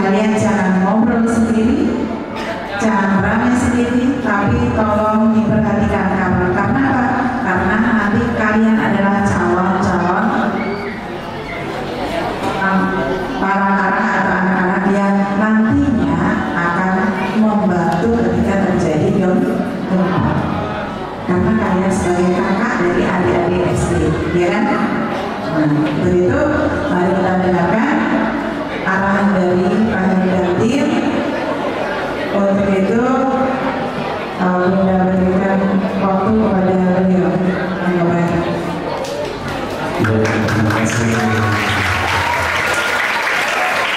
kalian jangan ngobrol sendiri, jangan ramai sendiri, tapi tolong diperhatikan. Karena apa? Karena nanti kalian adalah calon-calon para kakak atau anak-anak yang nantinya akan membantu ketika terjadi gempa. Karena kalian sebagai kakak dari adik-adik SD, ya kan? Nah, begitu, mari kita dengarkan arahan dari Pak Hendartim. Untuk itu, Bunda berikan waktu kepada beliau. Terima kasih.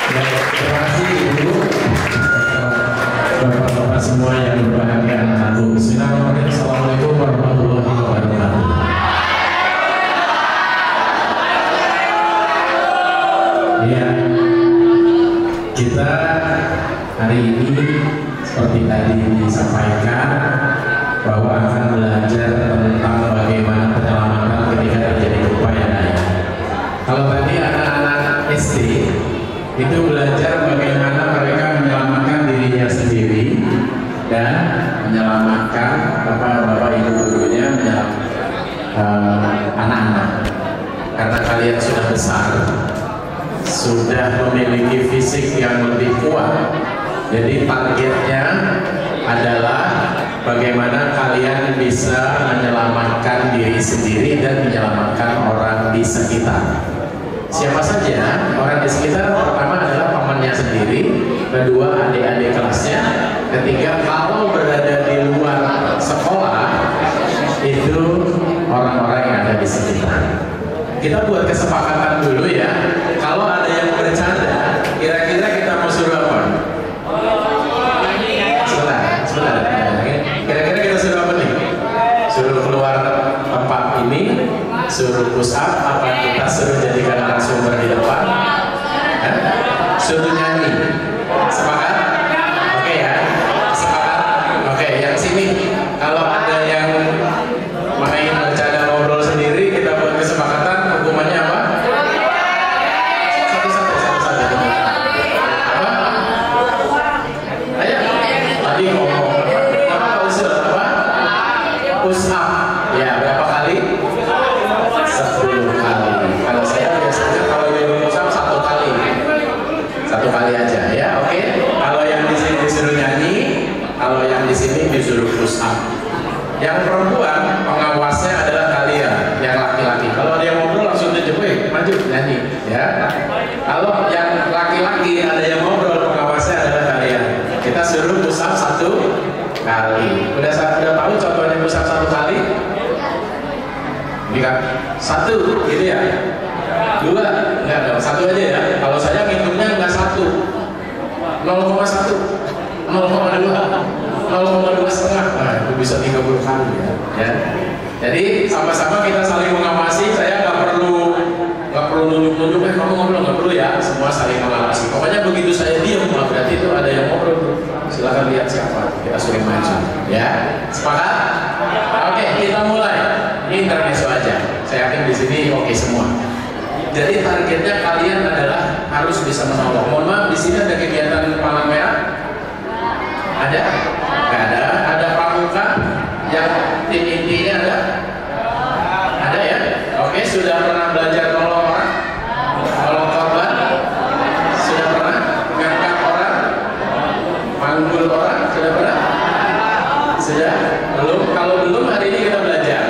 Terima kasih Ibu, Bapak-bapak semua yang berbahagia anak aku. Bismillahirrahmanirrahim. Assalamualaikum warahmatullahi wabarakatuh. Ya, kita hari ini seperti tadi disampaikan bahwa akan belajar tentang bagaimana penyelamatan ketika terjadi gempa ya. Kalau tadi anak-anak SD itu belajar bagaimana mereka menyelamatkan dirinya sendiri dan menyelamatkan bapak ibu gurunya, anak-anak. Karena kalian sudah besar, sudah memiliki fisik yang lebih kuat, jadi targetnya adalah bagaimana kalian bisa menyelamatkan diri sendiri dan menyelamatkan orang di sekitar. Siapa saja orang di sekitar? Pertama adalah pamannya sendiri, kedua adik-adik kelasnya, ketiga kalau berada di luar sekolah itu orang-orang yang ada di sekitar. Kita buat kesepakatan dulu ya. Kalau ada yang bercanda, kira-kira kita mau suruh apa? Sebentar. Kira-kira kita suruh apa nih? Suruh keluar tempat ini, suruh push up, apa kita suruh jadikan narasumber di depan? Suruh nyanyi. Sepakat? Oke ya. Sepakat? Oke, yang sini kalau ada yang main bercanda ngobrol sendiri, kita buat kesepakatan hukumannya apa? Satu-satu. Apa? Ayo. Tadi ngomong. Apa usul? Apa? Push up. Ya, berapa kali? 10 kali. Kalau saya biasanya kalau yang push up 1 kali. 1 kali aja ya, oke. Kalau yang di sini disuruh nyanyi, kalau yang di sini disuruh push up. Yang perempuan pengawasnya adalah kalian, yang laki-laki. Kalau ada yang ngobrol langsung tunjuk, maju nyanyi, ya. Kalau yang laki-laki ada yang ngobrol, pengawasnya adalah kalian. Kita suruh push up 1 kali. Udah tahu contohnya push up 1 kali? Ini kan 1, gitu ya. 2, enggak dong, 1 aja ya. Kalau saya ngitungnya enggak 1, 0,1, 0,2, 0,2 setengah. Nah, itu bisa 30 kali ya. Jadi sama-sama kita saling mengawasi. Saya nggak perlu nunjuk-nunjuk, kamu ngobrol, nggak perlu ya. Semua saling mengawasi. Pokoknya begitu saya diam, berarti itu ada yang ngobrol. Silakan lihat siapa. Kita suruh maju. Ya, sepakat? Oke, kita mulai. Ini intermezzo aja. Saya yakin di sini oke semua. Jadi targetnya kalian adalah harus bisa menolong. Mohon maaf, di sini ada kegiatan palang merah? Ada? Nggak ada. Ada pramuka yang tim intinya ada? Ada ya? Oke, sudah pernah belajar nolong orang? Nolong korban? Sudah pernah ngangkat orang? Panggul orang? Sudah pernah? Sudah? Belum? Kalau belum, hari ini kita belajar.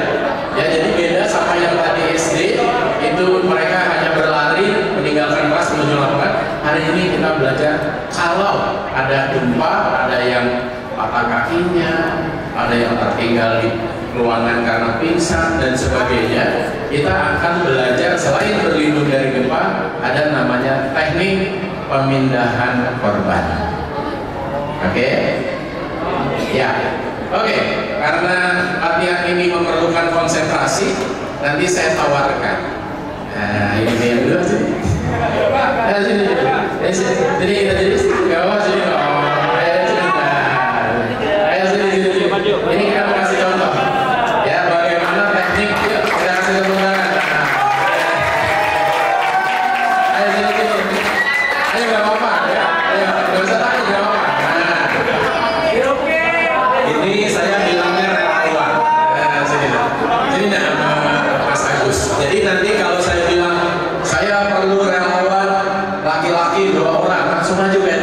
Ya, jadi beda sama yang tadi SD, itu mereka hanya berlari meninggalkan kelas menuju lapangan. Hari ini kita belajar kalau ada gempa, ada yang patah kakinya, ada yang tertinggal di ruangan karena pingsan dan sebagainya. Kita akan belajar selain berlindung dari gempa, ada namanya teknik pemindahan korban. Oke? Ya. Oke, karena latihan ini memerlukan konsentrasi, nanti saya tawarkan. Nah, ini dia dulu sini. Jadi kita jadi gawat sini. Ini kita mau kasih contoh. Ya, bagaimana teknik kita kasih kemudahan. Ayo sini. Ayo nggak apa-apa ya. Ayo.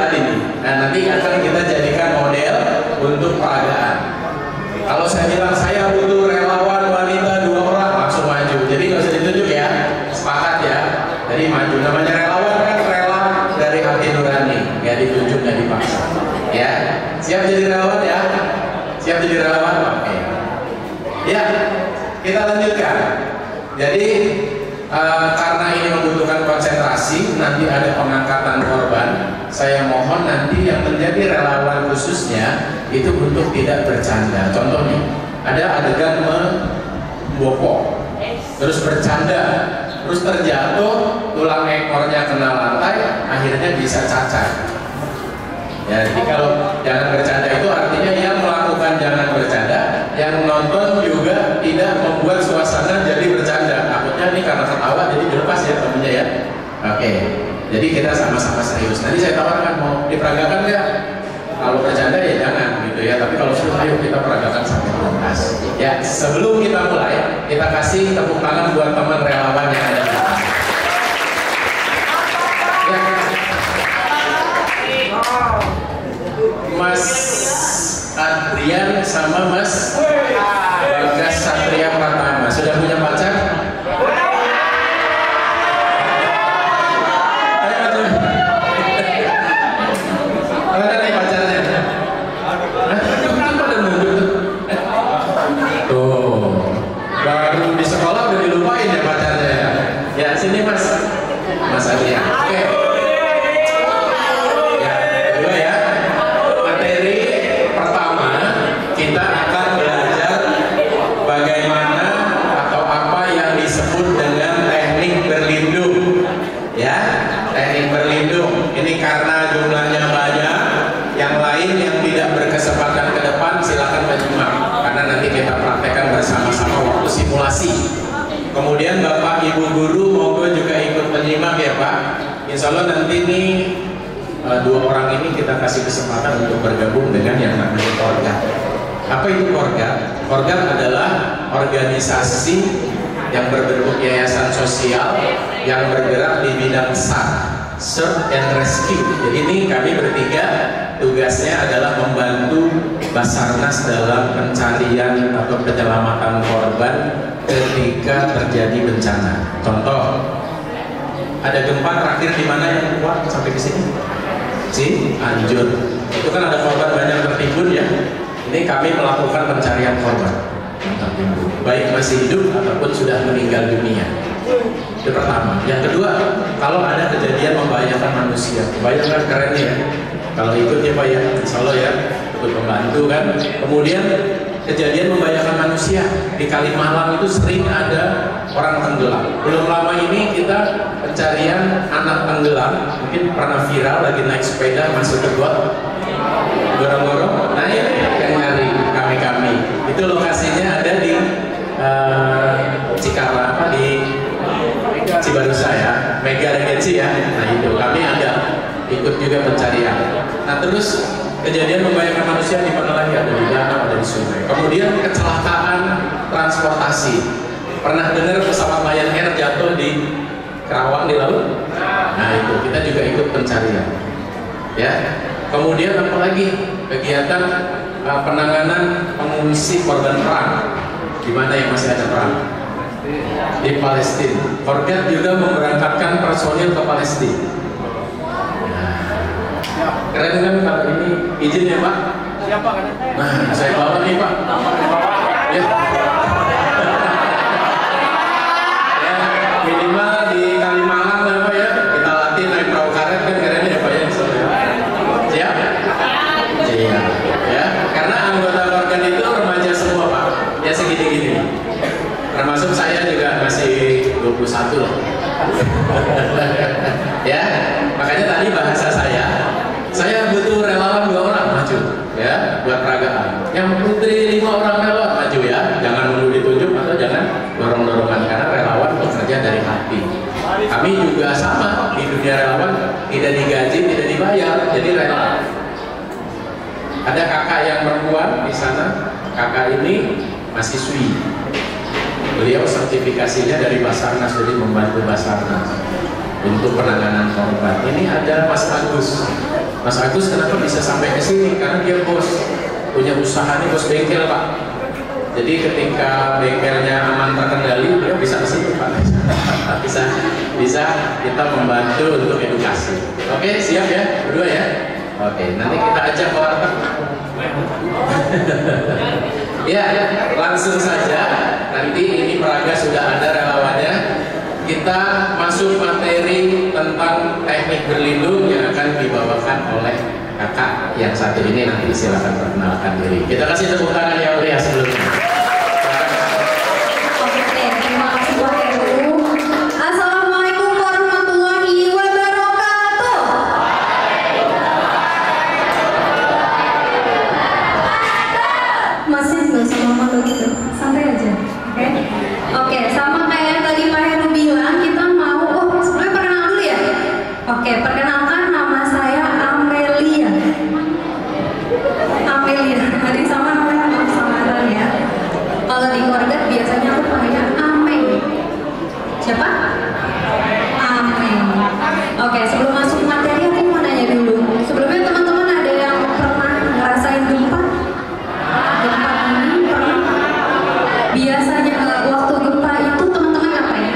tadi nih. Nah, nanti akan kita jadikan model untuk peragaan. Kalau saya bilang saya butuh relawan wanita 2 orang, langsung maju. Jadi nggak usah ditunjuk ya, sepakat ya. Jadi maju. Namanya relawan kan rela dari hati nurani, nggak ditunjuk, nggak dipaksa. Ya, siap jadi relawan ya? Siap jadi relawan? Oke. Ya, kita lanjutkan. Jadi karena ini membutuhkan konsentrasi, nanti ada pengangkatan korban. Saya mohon nanti yang menjadi relawan khususnya itu untuk tidak bercanda. Contoh nih, ada adegan membopok, terus bercanda, terus terjatuh, tulang ekornya kena lantai, akhirnya bisa cacat. Ya, jadi kalau jangan bercanda itu artinya yang melakukan jangan bercanda, yang nonton juga tidak membuat suasana jadi bercanda. Takutnya ini karena ketawa jadi dilepas ya temennya ya. Oke, jadi kita sama-sama serius. Nanti saya tawarkan mau diperagakan nggak? Kalau bercanda ya jangan gitu ya. Tapi kalau sudah ayo kita peragakan sampai tuntas. Ya, sebelum kita mulai, kita kasih tepuk tangan buat teman relawan yang ada di atas. Ya. Mas Adrian sama Mas Bagas Satria Pratama sudah punya pacar? Mana nih pacarnya? Tuh, baru di sekolah udah dilupain ya pacarnya. Ya sini Mas Adrian. Oke. Kita akan belajar bagaimana atau apa yang disebut dengan teknik berlindung. Ya, teknik berlindung. Ini karena jumlahnya banyak, yang lain yang tidak berkesempatan ke depan silakan menyimak. Karena nanti kita praktekkan bersama-sama waktu simulasi. Kemudian Bapak Ibu Guru monggo juga ikut menyimak ya Pak. Insya Allah nanti nih 2 orang ini kita kasih kesempatan untuk bergabung dengan yang namanya Korgat. Apa itu Korgat? Korgat adalah organisasi yang berbentuk yayasan sosial yang bergerak di bidang SAR, Search and Rescue. Jadi ini kami bertiga tugasnya adalah membantu Basarnas dalam pencarian atau penyelamatan korban ketika terjadi bencana. Contoh, ada gempa terakhir di mana yang kuat sampai ke sini? Cianjur. Itu kan ada korban banyak tertimbun ya. Ini kami melakukan pencarian korban, baik masih hidup ataupun sudah meninggal dunia. Itu pertama. Yang kedua, kalau ada kejadian membahayakan manusia, bayangkan keren ya. Kalau ikut ya Pak ya, insya Allah ya, ikut membantu kan. Kemudian kejadian membahayakan manusia di Kalimalang itu sering ada orang tenggelam. Belum lama ini kita pencarian anak tenggelam, mungkin pernah viral lagi naik sepeda masuk ke got. Gorong-gorong, nah ini yang nyari kami. Itu lokasinya ada di Cikarang, di Cibarusah ya, Mega Regency ya. Nah itu kami ada ikut juga pencarian. Nah terus kejadian membahayakan manusia di mana lagi? Ada di danau, ada di sungai. Kemudian kecelakaan transportasi. Pernah dengar pesawat Lion Air jatuh di Kerawang di laut? Nah itu kita juga ikut pencarian. Ya. Kemudian apa lagi? Kegiatan penanganan pengungsi korban perang. Di mana yang masih ada perang? Di Palestina. Korgat juga memberangkatkan personil ke Palestina. Nah, keren kan kalau ini izin ya Pak? Siapa kan? Nah, saya bawa nih Pak. Ya. Ya, minimal di Kalimalang lah Pak ya. Kita latih naik perahu karet kan keren ya Pak ya. Siap? Siap. Ya, karena anggota organ itu remaja semua Pak. Ya segini-gini. Termasuk saya juga masih 21 loh. Ya, makanya tadi bahasa saya butuh relawan 2 orang maju ya buat peragaan. Yang putri 5 orang relawan maju ya. Jangan nunggu ditunjuk atau jangan dorong-dorongan karena relawan bekerja dari hati. Kami juga sama di dunia relawan, tidak digaji, tidak dibayar, jadi relawan. Ada kakak yang perempuan di sana, kakak ini mahasiswi. Beliau sertifikasinya dari Basarnas, jadi membantu Basarnas untuk penanganan korban. Ini ada Mas Agus. Mas Agus kenapa bisa sampai ke sini? Karena dia bos, punya usaha nih, bos bengkel Pak. Jadi ketika bengkelnya aman terkendali, dia bisa ke situ Pak. bisa kita membantu untuk edukasi. Oke, siap ya, berdua ya. Oke, nanti kita ajak ke warteg. Ya, langsung saja. Nanti ini peraga sudah ada relawannya. Kita masuk materi tentang teknik berlindung yang akan dibawakan oleh kakak yang satu ini. Nanti silakan perkenalkan diri. Kita kasih tepuk tangan yang meriah sebelumnya. Oke, terima kasih Pak Heru. Assalamualaikum warahmatullahi wabarakatuh. Masih nggak sama malu gitu, santai aja. Oke, sama kayak yang tadi Pak Heru bilang, kita mau, sebelumnya perkenalan dulu ya. Oke, perkenalkan nama saya Amelia. Adik sama namanya samaran ya. Kalau di keluarga biasanya aku panggilnya Ameng. Siapa? Ameng. Oke, sebelum masuk materi aku mau nanya dulu. Sebelumnya teman-teman ada yang pernah ngerasain gempa? Gempa ini pernah? Biasanya waktu gempa itu teman-teman ngapain?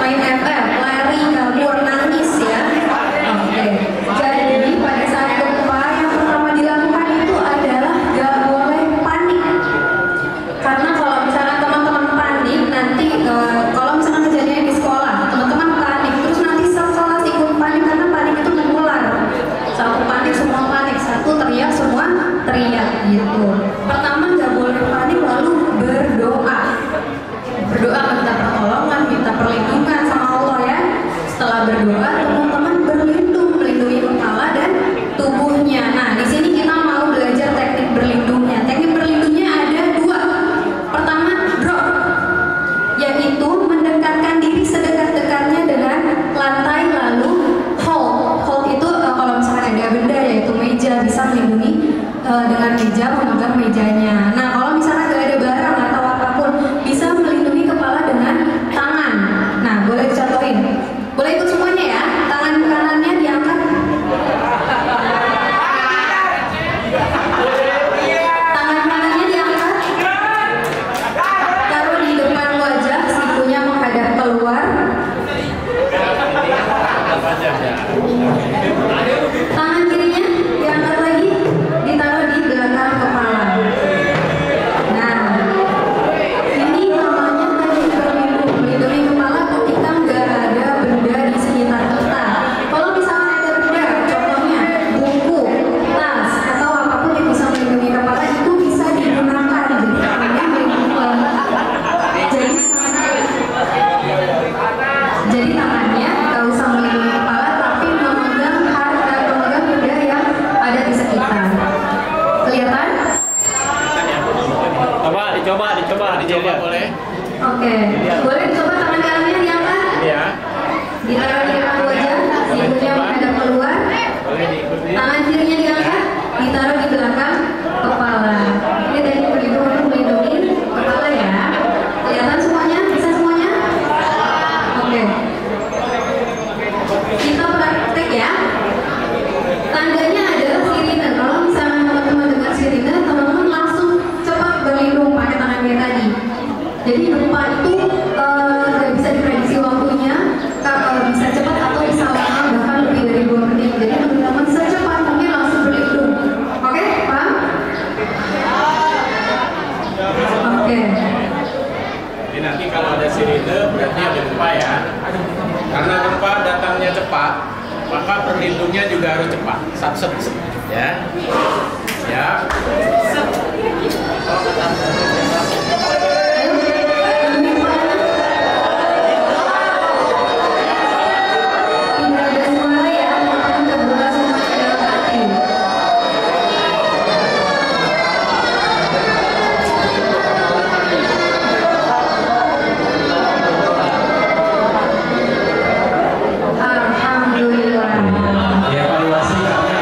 Main FF, lari, kabur, nangis ya. Oke. Jadi pada saat gempa yang pertama dilakukan itu adalah gak boleh panik. Karena kalau misalnya teman-teman panik nanti kalau misalnya kejadiannya di sekolah, teman-teman panik terus nanti sekelas ikut panik karena panik itu menular. Satu panik semua panik, satu teriak semua teriak gitu. Pertama gak boleh panik, lalu berdoa. Berdoa minta pertolongan, minta perlindungan sama Allah ya. Setelah berdoa, teman-teman melindungi kepala dan tubuhnya. Nah, di sini kita mau belajar teknik berlindungnya. Teknik berlindungnya ada dua. Pertama, drop, yaitu mendekatkan diri sedekat-dekatnya dengan lantai, lalu hold. Hold itu kalau misalkan ada benda yaitu meja, bisa melindungi dengan meja, memegang mejanya. Nah, kalau misalkan gak ada barang atau apapun, bisa melindungi kepala dengan tangan. Nah, boleh dicontohin. Boleh ikut semuanya ya. Tangan kanannya diangkat. Tangan kanannya diangkat. Taruh di depan wajah, sikunya menghadap keluar. Tangan kirinya diangkat lagi, ditaruh di belakang kepala. Nah, ini namanya teknik berlindung. Melindungi kepala ketika nggak ada benda di sekitar kita. Kalau misalnya ada benda, contohnya buku, tas, atau apapun yang bisa melindungi kepala, itu bisa digunakan. Jadi tangannya melindungi. Jadi tangannya nggak usah melindungi kepala, tapi memegang benda yang ada di sekitar. Kelihatan? Dicoba boleh. Oke. Boleh dicoba tangan kanannya diangkat. Iya. Ditaruh di depan wajah, sikunya menghadap keluar. Tangan kirinya diangkat, ditaruh di belakang kepala. Ini teknik berlindung untuk melindungi kepala ya. Kelihatan semuanya? Bisa semuanya? Oke. Kita praktek ya. Tandanya adalah sirine. Kalau misalnya teman-teman dengar sirine, teman-teman langsung cepat berlindung pakai tangan kayak tadi. Jadi gempa itu nggak bisa diprediksi waktunya, bisa cepat atau bisa lama, bahkan lebih dari 2 menit. Jadi teman-teman secepat mungkin langsung berlindung. Oke, paham? Oke. Jadi nanti kalau ada sirine berarti ada gempa ya. Karena gempa datangnya cepat, maka berlindungnya juga harus cepat. Sat ya. Siap. Tidak ada suara ya, teman-teman terbuka semuanya dalam hati. Alhamdulillah. Evaluasi karena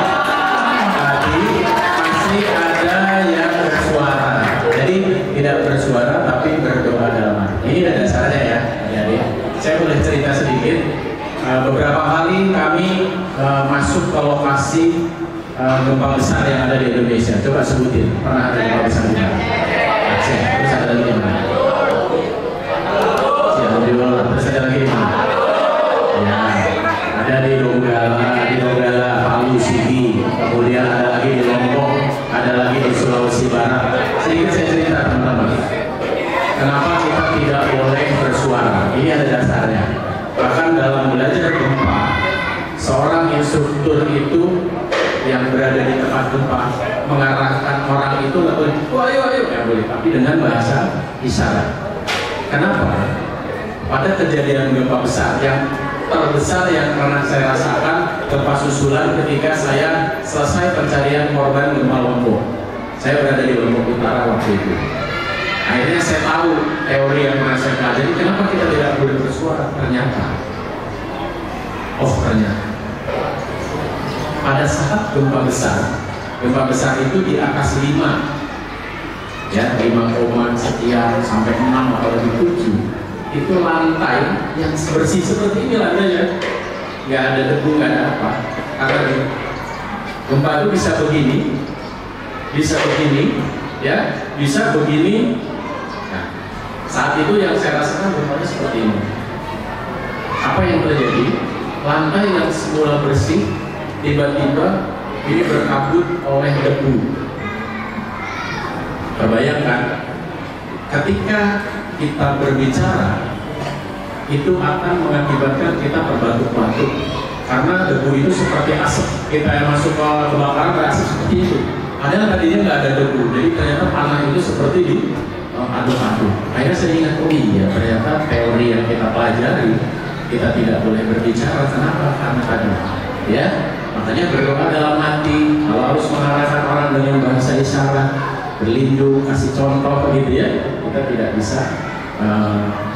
tadi masih ada yang bersuara. Jadi tidak beberapa kali kami masuk ke lokasi gempa besar yang ada di Indonesia. Coba sebutin, pernah ada gempa besar di mana? Aceh, terus ada lagi di mana? Siapa di luar? Terus ada lagi di mana? Ya, ada di Donggala, Palu, Sigi. Kemudian ada lagi di Lombok, ada lagi di Sulawesi Barat. Sedikit saya cerita teman-teman. Kenapa kita tidak boleh bersuara? Ini ada dasarnya. Bahkan dalam belajar gempa, seorang instruktur itu yang berada di tempat gempa mengarahkan orang itu nggak boleh, ayo, nggak boleh, tapi dengan bahasa isyarat. Kenapa? Pada kejadian gempa besar yang terbesar yang pernah saya rasakan, gempa susulan ketika saya selesai pencarian korban gempa Lombok. Saya berada di Lombok Utara waktu itu. Akhirnya saya tahu teori yang pernah saya pelajari, kenapa kita tidak boleh bersuara. Ternyata pada saat gempa besar itu di atas 5 ya, 5, sekian sampai 6 atau lebih 7, itu lantai yang bersih seperti ini lantainya, nggak ada debu, nggak ada apa. Karena gempa itu bisa begini ya, bisa begini. Nah, saat itu yang saya rasakan gempanya seperti ini. Apa yang terjadi? Lantai yang semula bersih tiba-tiba ini berkabut oleh debu. Terbayangkan ketika kita berbicara itu akan mengakibatkan kita terbatuk-batuk karena debu itu seperti asap. Kita yang masuk ke kebakaran berasap seperti itu. Padahal tadinya nggak ada debu, jadi ternyata panah itu seperti di aduk-aduk. Akhirnya saya ingat, oh iya ternyata teori yang kita pelajari kita tidak boleh berbicara. Kenapa? Karena tadi ya, makanya berdoa dalam hati. Kalau harus mengarahkan orang dengan bahasa isyarat, berlindung, kasih contoh gitu ya, kita tidak bisa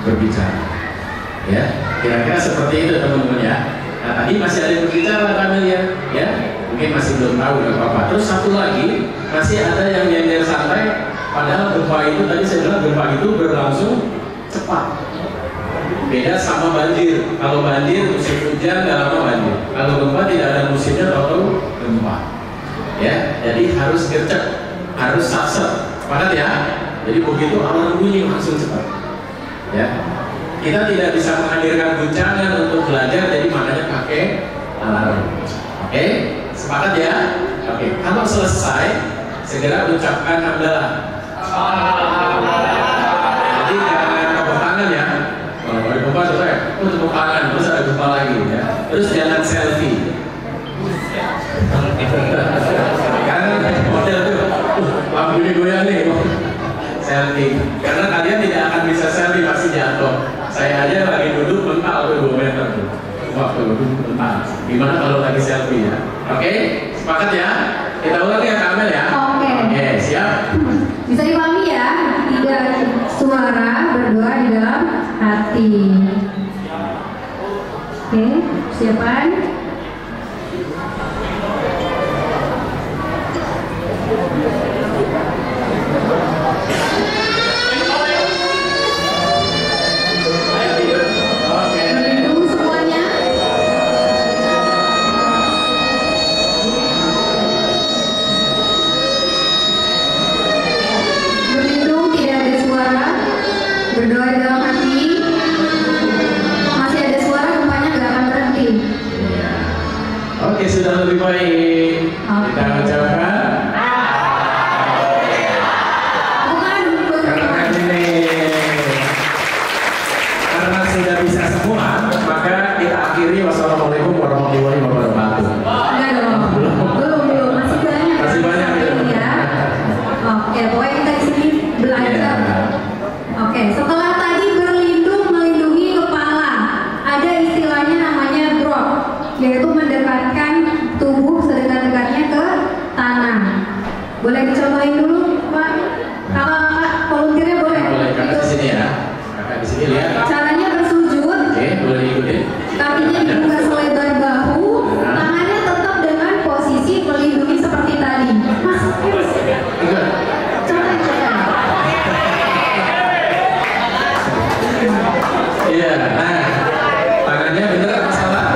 berbicara ya. Kira-kira seperti itu teman-teman ya. Nah tadi masih ada yang berbicara Kamil ya, mungkin masih belum tahu nggak apa-apa. Terus satu lagi masih ada yang nyender santai. Padahal gempa itu tadi saya bilang gempa itu berlangsung cepat. Beda sama banjir. Kalau banjir musim hujan nggak lama banjir. Kalau gempa tidak ada musimnya, tahu gempa. Ya, jadi harus gercep, harus satset, padat ya. Jadi begitu alarm bunyi langsung cepat. Ya, kita tidak bisa menghadirkan guncangan untuk belajar, jadi makanya pakai alarm. Oke, sepakat ya? Oke, kalau selesai segera ucapkan hamdalah. Jadi jangan tepuk tangan ya. Kalau ada gempa selesai, tepuk tangan, terus ada gempa lagi ya. Terus jangan selfie. Karena model tuh, lampu ini goyang nih, selfie. Karena kalian tidak akan bisa selfie, pasti jatuh. Saya aja lagi duduk mental tuh 2 meter tuh. Waktu duduk mental. Gimana kalau lagi selfie ya? Oke, sepakat ya? Kita ulang ya Kamil ya? Oke, siap? Bisa dipahami ya? Tidak suara, berdoa di dalam hati. Oke, siapkan? Berdoa di dalam hati. Masih ada suara, gempanya gak akan berhenti. Oke, sudah lebih baik. Kita ucapkan karena sudah bisa semua, maka kita akhiri. Wassalamualaikum warahmatullahi wabarakatuh. Enggak dong, belum, masih banyak ya. Oke, pokoknya kita di sini belajar. Oke, setelah tadi berlindung melindungi kepala, ada istilahnya namanya drop, yaitu mendekatkan tubuh sedekat-dekatnya ke tanah. Boleh dicontohin dulu, Pak? Kakak volunteernya boleh? Boleh, kakak di sini ya. Kakak di sini lihat. Caranya bersujud. Oke, boleh diikutin. Kakinya dibuka selebar bahu, tangannya tetap dengan posisi melindungi seperti tadi. Mas, Enggak. contohin. Iya, nah tangannya bener apa salah?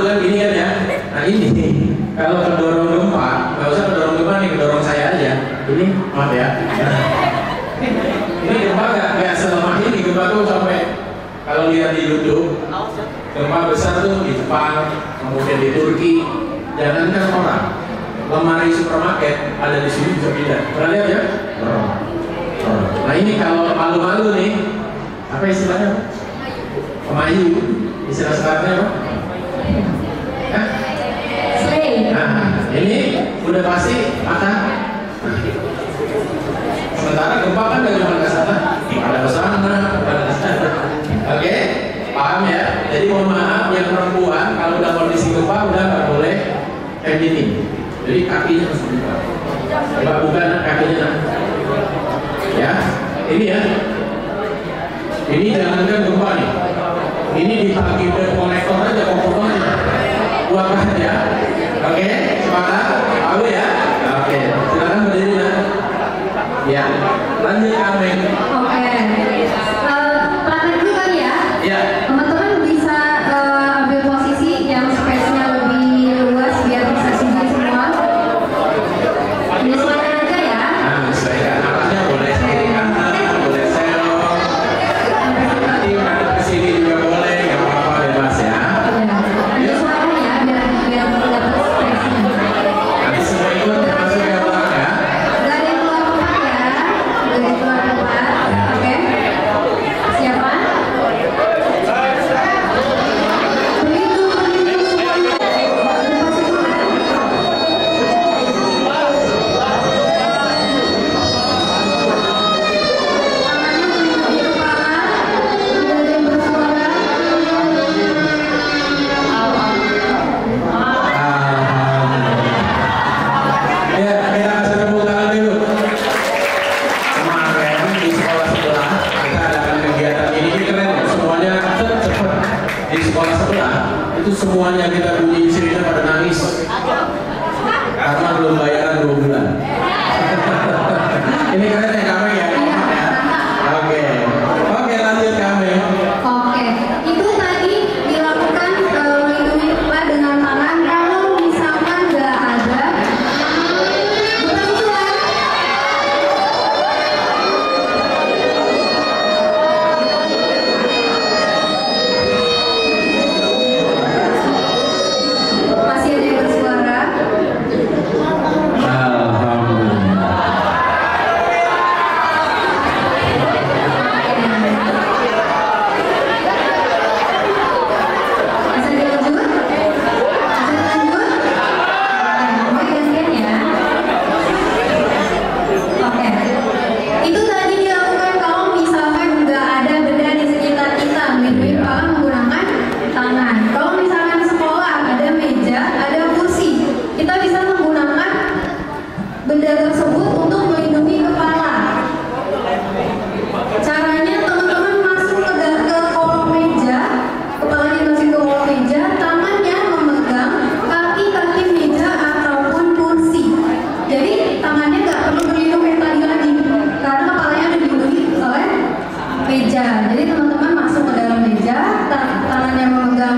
kan gini kan ya. Nah ini kalau kedorong gempa, nggak usah kedorong gempa nih, kedorong saya aja. Ini maaf ya. Ini gempa nggak selemah ini, gempa tuh sampai kalau lihat di YouTube, gempa besar tuh di Jepang, kemudian di Turki, jangankan orang, lemari supermarket ada di sini bisa pindah. Pernah lihat ya? Nah ini kalau malu-malu nih, apa istilahnya? Pemayu, istilah sekarangnya apa? Hah? Nah, ini udah pasti patah. Sementara gempa kan dari mana ke sana? Ada ke sana, ada ke sana. Oke, paham ya? Jadi mohon maaf yang perempuan kalau udah kondisi gempa udah nggak boleh kayak gini. Jadi kakinya harus dibuka. Coba bukan kakinya. Ya, ini ya. Ini jangankan gempa nih. Ini ditagih dari konektor aja, kompornya. Buat aja. Oke, sepakat? Tahu ya? Oke, silakan berdiri ya. Ya, lanjut kami. Oke. Praktek dulu kali ya. Ya. Teman-teman bisa ambil posisi yang space-nya lebih luas biar bisa sini semua. Menyesuaikan aja ya. Nah, menyesuaikan. Arahnya boleh kiri kanan, boleh serong. Nanti menghadap ke sini juga boleh, nggak apa-apa bebas ya. Menyesuaikan ya biar dapat space-nya. Nanti semua ikut masuk ke belakang ya. Gak ada yang keluar tempat ya. Gak ada yang keluar tempat. Oke. Siapa? Begitu semuanya. Tangannya melindungi kepala. Tidak ada yang bersuara. Ya, kita kasih tepuk tangan dulu. Kemarin di sekolah sebelah kita adakan kegiatan ini keren, semuanya cepat. Di sekolah sebelah itu semuanya kita bunyi sirine pada nangis karena belum bayaran 2 bulan. Ini keren ya kami ya. Oke, oke lanjut kami. Oke, itu tadi dilakukan melindungi kepala dengan tangan. Kalau misalkan nggak ada, bukan suara. Masih ada yang bersuara. Alhamdulillah. Bisa dilanjut? Bisa dilanjut? Oke, gantian ya. Oke. Itu tadi dilakukan kalau misalkan nggak ada benda di sekitar kita, melindungi kepala menggunakan tangan. Kalau misalkan sekolah ada meja, ada kursi, kita bisa menggunakan benda tersebut untuk melindungi kepala. Caranya teman-teman masuk ke kolong meja, kepalanya masuk ke kolong meja, tangannya memegang kaki-kaki meja ataupun kursi. Jadi tangannya nggak perlu berlindung kayak tadi lagi, karena kepalanya dilindungi oleh meja. Jadi teman-teman masuk ke dalam meja, tangannya memegang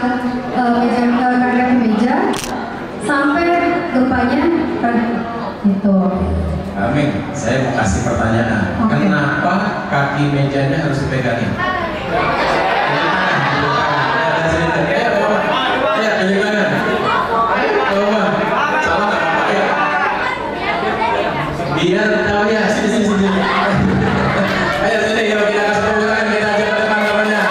kaki-kaki meja sampai gempanya gitu. Amin. Saya mau kasih pertanyaan. Oke. Kenapa kaki mejanya harus dipegangin? Biar tahu ya, sini. Ayo sini, kalau kita kasih tepuk tangan, kita ajak ke depan temannya.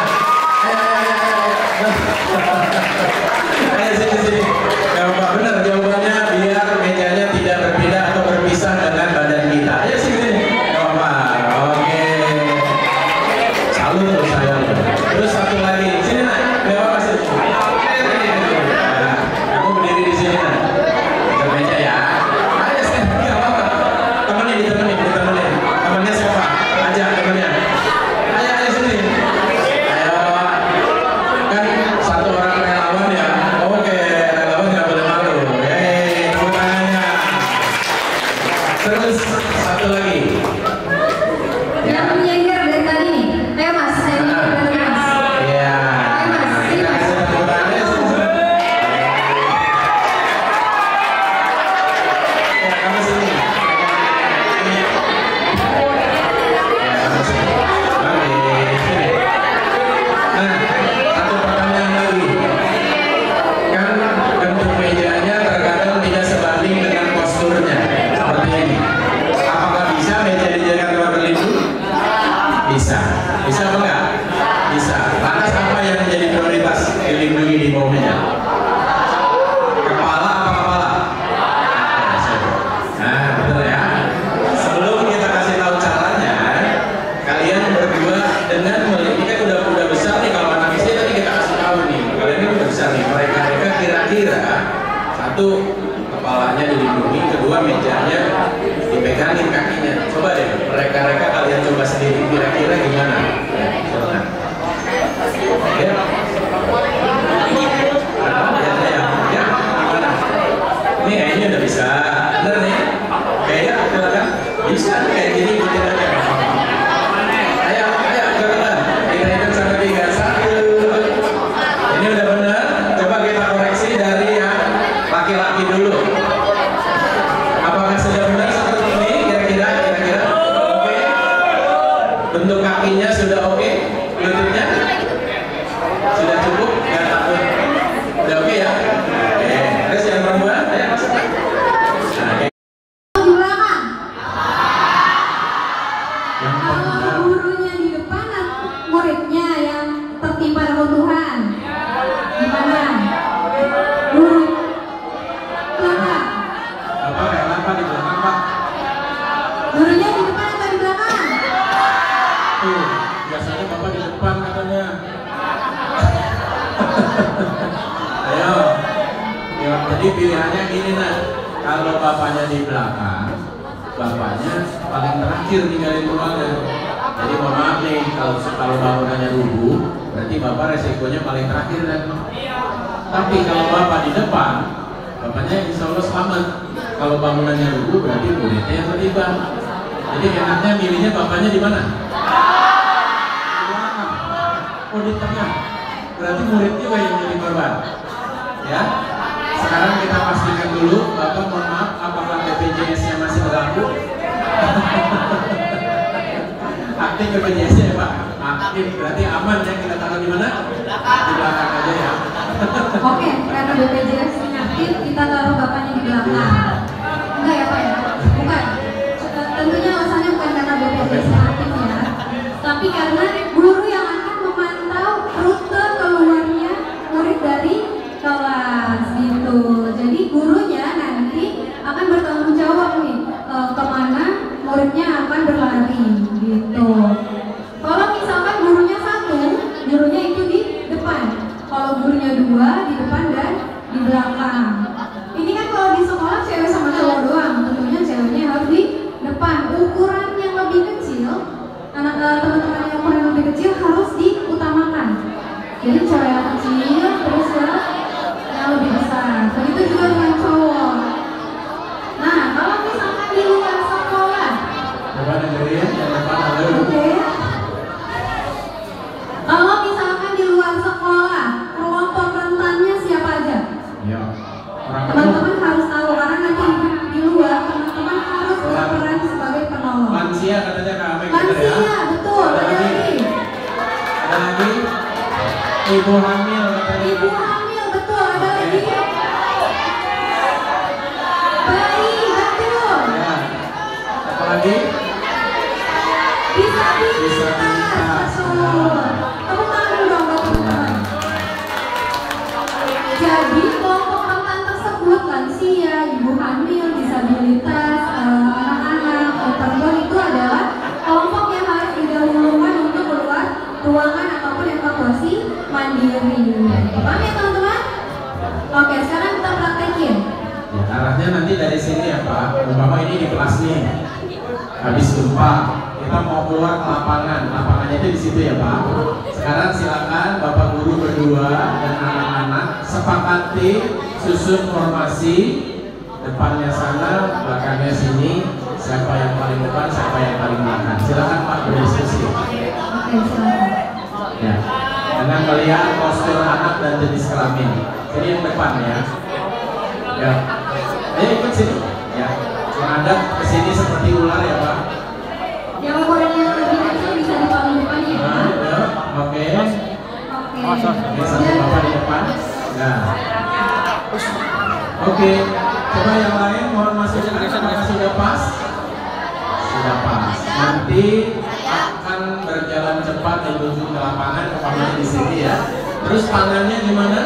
Ayo sini. Jawaban benar jawabannya biar mejanya tidak berpindah atau berpisah dengan badan kita. Ayo sini. Jawaban. Oke. Salut loh saya. Satu, kepalanya dilindungi. Kedua, mejanya dipegangin kakinya. Coba deh, reka-reka kalian coba sendiri. Kira-kira gimana? Ya, silakan. Ya. Ya, gimana? Ini kayaknya udah bisa. Bener nih? Kayaknya silakan. Bisa kayak gini, ikutin aja. Ayo, silakan. Kita hitung sampai 3. 1. Ini udah benar. Coba kita koreksi dari yang laki-laki dulu. Apakah sudah benar seperti ini? Kira-kira? Oke. Bentuk kakinya sudah oke? Lututnya? Sudah cukup? Nggak takut? Udah oke ya? Oke. Terus yang perempuan? Ayo masuk. Nah, kalau gurunya di depan, muridnya yang tertimpa reruntuhan. Gimana? Guru belakang. Bapak kayak apa di belakang, Pak? Gurunya di depan atau di belakang? Tuh, biasanya Bapak di depan katanya. Ayo. Ya, jadi pilihannya gini, nah. Kalau bapaknya di belakang, bapaknya paling terakhir ninggalin ruangan. Jadi mohon maaf nih, kalau bangunannya rubuh, berarti bapak resikonya paling terakhir kan. Tapi kalau bapak di depan, bapaknya insya Allah selamat. Kalau bangunannya rubuh, berarti muridnya yang terlibat. Jadi enaknya milihnya bapaknya di mana? Di belakang. Oh, di tengah. Berarti murid juga yang jadi korban. Ya. Sekarang kita pastikan dulu, Bapak mohon maaf, apakah BPJS-nya masih berlaku? Aktif BPJS-nya ya Pak? Aktif, berarti aman ya, kita taruh di mana? Di belakang aja ya. Oke, karena BPJS aktif, kita taruh bapaknya di belakang. Enggak ya Pak ya? Bukan. Tentunya alasannya bukan karena BPJS aktif ya, tapi karena guru yang akan memantau rute keluarnya murid dari kelas gitu. Jadi gurunya nanti akan bertanggung jawab nih kemana muridnya akan berlari gitu. Kalau misalkan gurunya satu, gurunya itu di depan. Kalau gurunya dua, di depan dan di belakang. Ini kan kalau di sekolah cewek sama cowok doang, tentunya ceweknya harus di depan. Ukuran yang lebih kecil, teman-teman yang ukuran lebih kecil harus diutamakan. Jadi cewek yang kecil terus yang lebih besar. Begitu juga dengan cowok. Nah, kalau misalkan di luar sekolah, Coba dengerin yang depan halo. oke. Kalau misalkan di luar sekolah, kelompok rentannya siapa aja? Ya. Orang Teman-teman harus tahu karena nanti di luar teman-teman harus berperan sebagai penolong. lansia katanya Kak Ame gitu ya. Lansia, betul. Ada lagi. Ada lagi. Ibu hamil katanya. Ibu hamil, betul. Ada lagi. Bayi, betul. Ya. Apa lagi? Disabilitas, betul. Tepuk tangan dong buat teman-teman. Jadi kelompok rentan tersebut lansia, ibu hamil, disabilitas, anak-anak, perempuan itu adalah kelompok yang harus didahulukan untuk keluar ruangan ataupun evakuasi mandiri. Paham ya teman-teman? Oke, sekarang kita praktekin. Ya, arahnya nanti dari sini ya Pak. Umpama ini di kelas nih. Habis gempa, kita mau keluar ke lapangan. Lapangannya itu di situ ya Pak. Sekarang silakan Bapak guru berdua dan anak-anak sepakati susun formasi. Depannya sana, belakangnya sini. Siapa yang paling depan, siapa yang paling belakang. Silakan Pak berdiskusi. Oke, silakan. Ya. Dengan melihat postur anak dan jenis kelamin. Jadi yang depan ya. Ya. Ayo ikut sini. Ya. Menghadap ke sini seperti ular ya Pak. Yang ukuran yang lebih kecil bisa di paling depan ya. Nah, ya. Oke. Oke. Ini satu Bapak di depan. Nah. Oke. Coba yang lain mohon masukkan apakah sudah pas? Sudah pas. Nanti akan berjalan cepat menuju ke lapangan, umpamanya di sini ya. Terus tangannya gimana?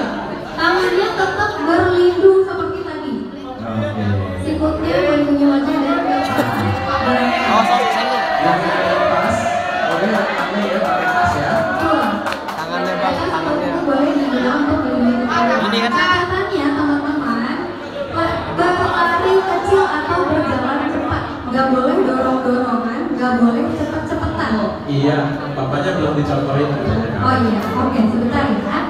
Tangannya tetap berlindung seperti tadi. Oke. Sikutnya melindungi wajah dan Yang ada pas, boleh tangannya ya pakai tas ya. betul. Tangannya Bang, tangannya. Itu boleh digunakan untuk melindungi kepala. Ini kan? Catatannya teman-teman, nggak boleh dorong-dorongan, nggak boleh cepet-cepetan. Iya, bapaknya belum dicontohin. Oh iya, oke, sebentar ya. Pak,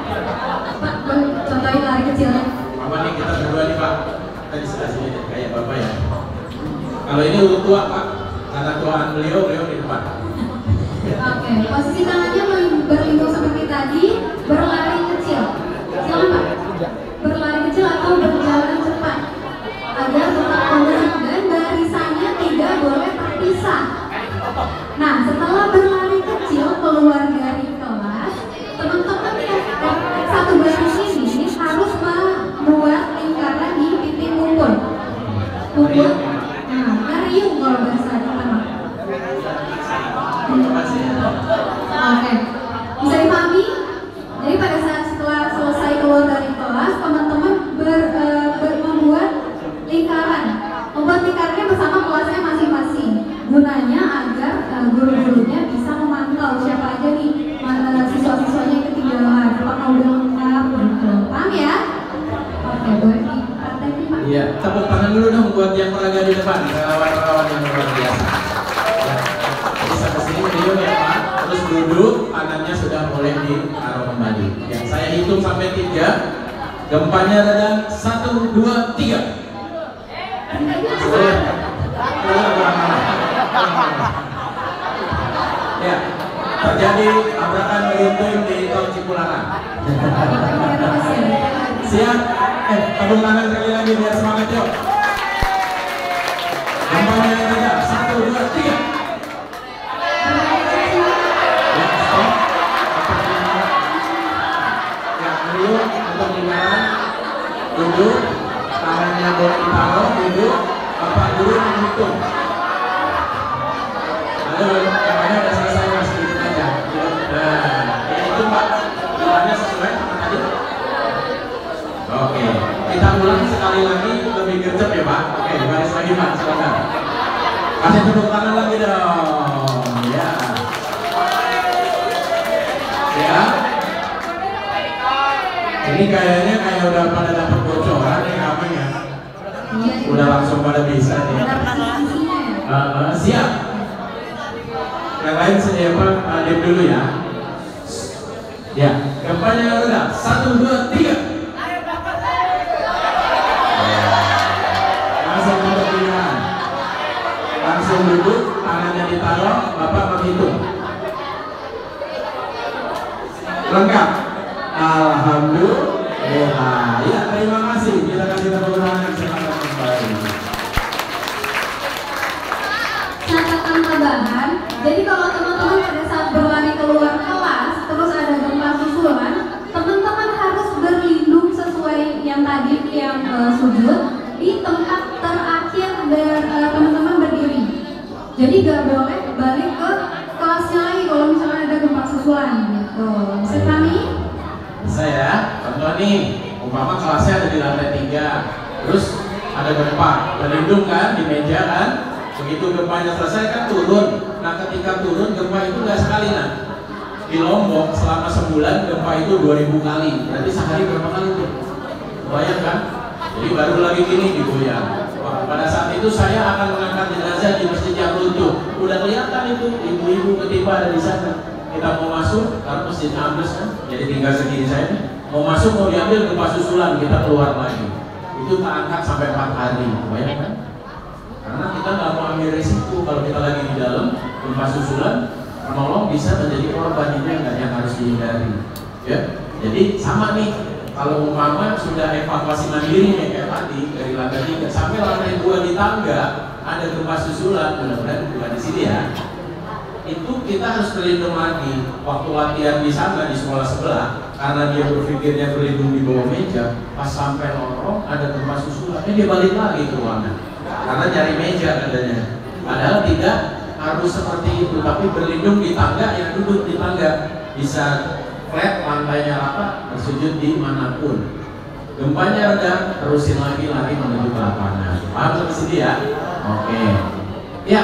boleh contohin lari kecilnya? Mama nih kita berdua nih Pak, kita di sebelah sini deh, kayak bapak ya. Kalau ini urut tua Pak, anak tuaan beliau di depan. Oke, posisi tangannya berlindung seperti tadi, berlari kecil. Silakan Pak. Berlari kecil atau berjalan cepat agar tetap kondusif dan barisannya tidak boleh terpisah. Nah, setelah berlari kecil keluar dari kelas, teman-teman yang satu baris ini harus membuat lingkaran di titik kumpul. Kumpul. Nah, ngeriung kalau bahasa Jepang. Oke, bisa dipahami? Jadi pada saat setelah selesai keluar dari kelas, teman-teman membuat lingkaran. Membuat lingkarannya bersama kelasnya masing-masing. Gunanya agar guru-gurunya bisa memantau siapa aja nih siswa-siswanya yang ketinggalan, apakah udah lengkap gitu. Paham ya? Oke, boleh dipraktekin Pak? Iya, tepuk tangan dulu dong buat yang peraga di depan, relawan-relawan yang luar biasa. Ya. Jadi sampai sini video ya Pak, terus duduk, tangannya sudah boleh ditaruh kembali. Ya, saya hitung sampai 3, gempanya redam 1, 2, 3. Ya, terjadi tabrakan beruntun di tol Cipularang. Siap? Tepuk tangan sekali lagi biar semangat yuk. Gempanya yang reda, 1, 2, 3. Ya, stop. Ya, duduk untuk lingkaran. Duduk, tangannya boleh ditaruh, duduk. Bapak guru menghitung. Ayo, gempanya udah selesai mas, duduk aja. Nah, itu Pak, gempanya sesuai sama tadi. Oke, kita ulang sekali lagi lebih gercep ya Pak. Oke, baris lagi Pak, silakan. Kasih tepuk tangan lagi dong. Ya. Ya. Ini kayaknya kayak udah pada dapat bocoran nih kamu ya. Udah langsung pada bisa nih. Siap. Yang lain siapa? Diam dulu ya. Ya, gempanya udah 1, 2, 3. Langsung duduk, tangannya ditaruh, Bapak menghitung. Lengkap. Alhamdulillah. Ya, terima kasih. Kita kasih tepuk tangan, silakan kembali. Catatan tambahan. Jadi kalau teman-teman pada saat berlari keluar kelas, terus ada gempa susulan, teman-teman harus berlindung sesuai yang tadi yang sujud di tempat terakhir teman-teman berdiri. Jadi gak boleh balik ke kelasnya lagi kalau misalnya ada gempa susulan gitu. Bisa kami? Bisa ya. Contoh nih, umpama kelasnya ada di lantai 3, terus ada gempa, berlindung kan di meja kan. Begitu gempanya selesai kan turun. Nah ketika turun gempa itu nggak sekali nah. Di Lombok selama sebulan gempa itu 2000 kali. Berarti sehari berapa kali tuh? Bayangkan. Jadi baru lagi gini digoyang. Pada saat itu saya akan mengangkat jenazah di masjid yang runtuh. Udah kelihatan itu ibu-ibu ketimpa ada di sana. Kita mau masuk karena masjidnya ambles kan. Jadi tinggal segini saya nih. Mau masuk mau diambil gempa susulan kita keluar lagi. Itu tak angkat sampai 4 hari. Bayangkan. Karena kita nggak mau ambil risiko kalau kita lagi di dalam gempa susulan, penolong bisa menjadi korban itu yang harus dihindari. Ya, jadi sama nih. Kalau umpama sudah evakuasi mandiri nih kayak tadi dari lantai 3 sampai lantai 2 di tangga ada gempa susulan, mudah-mudahan bukan di sini ya. Itu kita harus berlindung lagi. Waktu latihan di sana di sekolah sebelah, karena dia berpikirnya berlindung di bawah meja, pas sampai lorong ada gempa susulan, dia balik lagi ke ruangan. Karena nyari meja katanya. Padahal tidak harus seperti itu, tapi berlindung di tangga, yang duduk di tangga bisa flat, lantainya rata, bersujud di manapun. Gempanya reda, terusin lagi lari menuju ke lapangan. Paham sampai sini ya? Oke. Ya,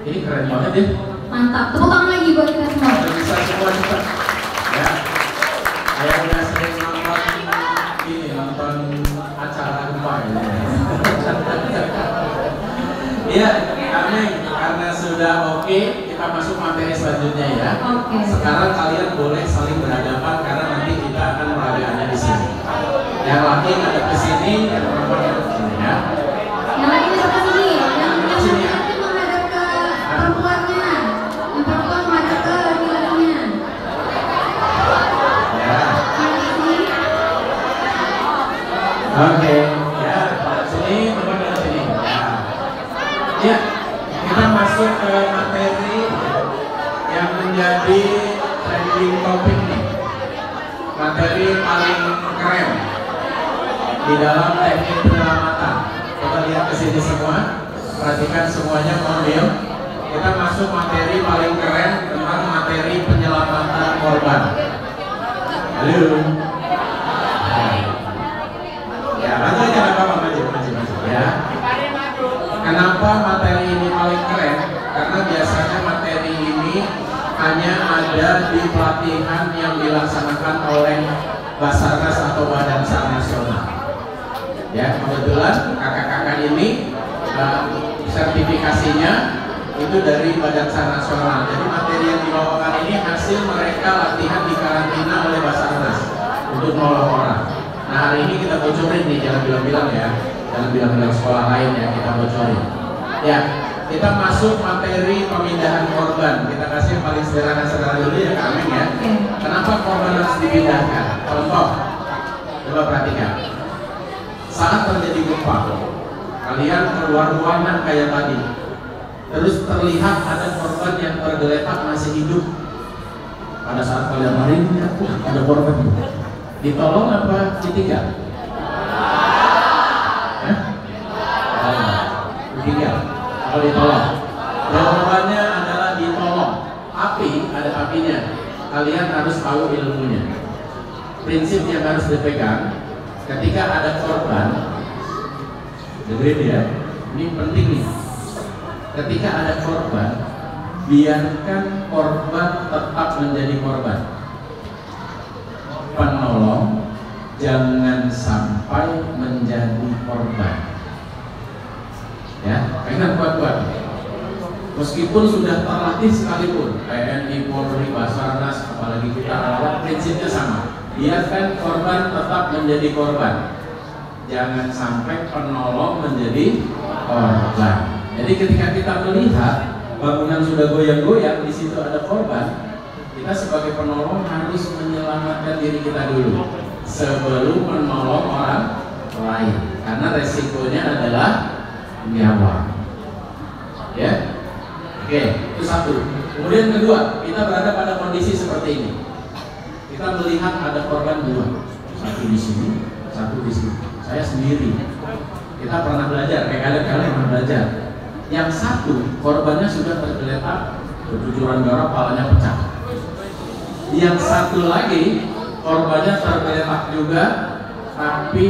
ini keren banget ya. Mantap, tepuk tangan lagi buat kita semua. Bisa semua cepat. Ya, saya udah sering nonton acara gempa ini. Iya. Amin. Karena sudah oke, kita masuk materi selanjutnya ya. Oke. Sekarang kalian boleh saling berhadapan karena nanti kita akan meragakannya di sini. Yang laki ngadep ke sini, yang perempuan ngadep ke sini ya. Yang lagi menghadap ke sini, yang laki menghadap ke perempuannya, yang perempuan menghadap ke laki-lakinya. Ya. Yang di sini. Oke. Ya, pada sini, teman dari sini. Ya. Ya, kita masuk ke materi yang menjadi trending topik nih. Materi paling keren di dalam teknik penyelamatan. Coba lihat ke sini semua, perhatikan semuanya, mohon diam. Kita masuk materi paling keren tentang materi penyelamatan korban. Halo. Ya, maju aja, nggak apa-apa, maju ya. Kenapa materi ini paling keren? Karena biasanya materi ini hanya ada di pelatihan yang dilaksanakan oleh Basarnas atau Badan SAR Nasional. Ya, kebetulan kakak-kakak ini sertifikasinya itu dari Badan SAR Nasional. Jadi materi yang dibawakan ini hasil mereka latihan di karantina oleh Basarnas untuk nolong orang. Nah, hari ini kita bocorin nih, jangan bilang-bilang ya, jangan bilang-bilang sekolah lain ya, kita bocorin. Ya, kita masuk materi pemindahan korban. Kita kasih yang paling sederhana dulu ya, Kak Amin ya. Kenapa korban harus dipindahkan? Contoh, coba perhatikan. Saat terjadi gempa, kalian keluar ruangan kayak tadi, terus terlihat ada korban yang tergeletak masih hidup. Pada saat kalian lari, ada korban. Ditolong apa ditinggal? Ditinggal. Kalau ditolong, jawabannya adalah ditolong. Api, ada apinya. Kalian harus tahu ilmunya. Prinsip yang harus dipegang ketika ada korban, dengerin ya, ini penting nih. Ketika ada korban, biarkan korban tetap menjadi korban. Penolong jangan sampai menjadi korban. Ya, pegang kuat-kuat. Meskipun sudah terlatih sekalipun, TNI, Polri, Basarnas, apalagi kita rawat, prinsipnya sama. Biarkan korban tetap menjadi korban. Jangan sampai penolong menjadi korban. Jadi ketika kita melihat bangunan sudah goyang-goyang, di situ ada korban, kita sebagai penolong harus menyelamatkan diri kita dulu sebelum menolong orang lain, karena resikonya adalah nyawa. Ya, oke, itu satu. Kemudian kedua, kita berada pada kondisi seperti ini. Kita melihat ada korban dua, satu di sini, satu di sini. Saya sendiri. Kita pernah belajar, kayak kalian pernah belajar. Yang satu korbannya sudah tergeletak, bercucuran darah, kepalanya pecah. Yang satu lagi korbannya tergeletak juga, tapi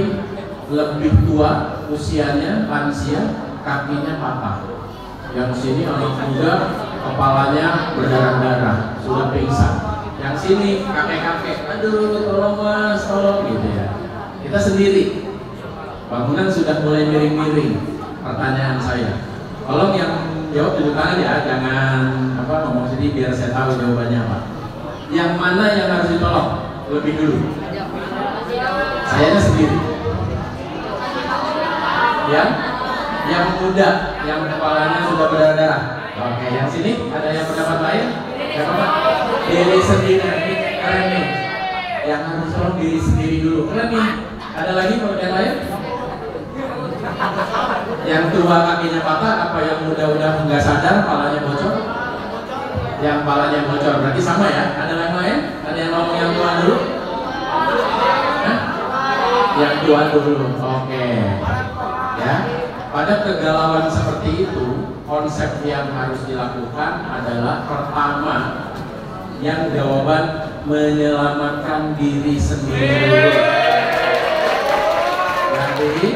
lebih tua usianya, lansia, kakinya patah. Yang sini anak muda, kepalanya berdarah-darah, sudah pingsan. Yang sini kakek-kakek, aduh tolong mas, tolong gitu ya. Kita sendiri, bangunan sudah mulai miring-miring. Pertanyaan saya, tolong yang jawab tunjuk tangan ya, jangan ngomong sedih biar saya tahu jawabannya apa. Yang mana yang harus ditolong lebih dulu? Sayanya sendiri. Yang muda, yang kepalanya sudah berdarah. Oke, yang sini ada yang pendapat lain? Yang apa? Diri sendiri, ini keren nih. Yang harus tolong diri sendiri dulu. Keren nih. Ada lagi pendapat lain? Yang tua kakinya patah, apa yang muda udah nggak sadar, kepalanya bocor? Yang kepalanya bocor, berarti sama ya? Ada yang lain? Ada yang ngomong yang tua dulu? Hah? Yang tua dulu, oke. Ya, pada kegalauan seperti itu, konsep yang harus dilakukan adalah pertama, yang jawaban menyelamatkan diri sendiri. Jadi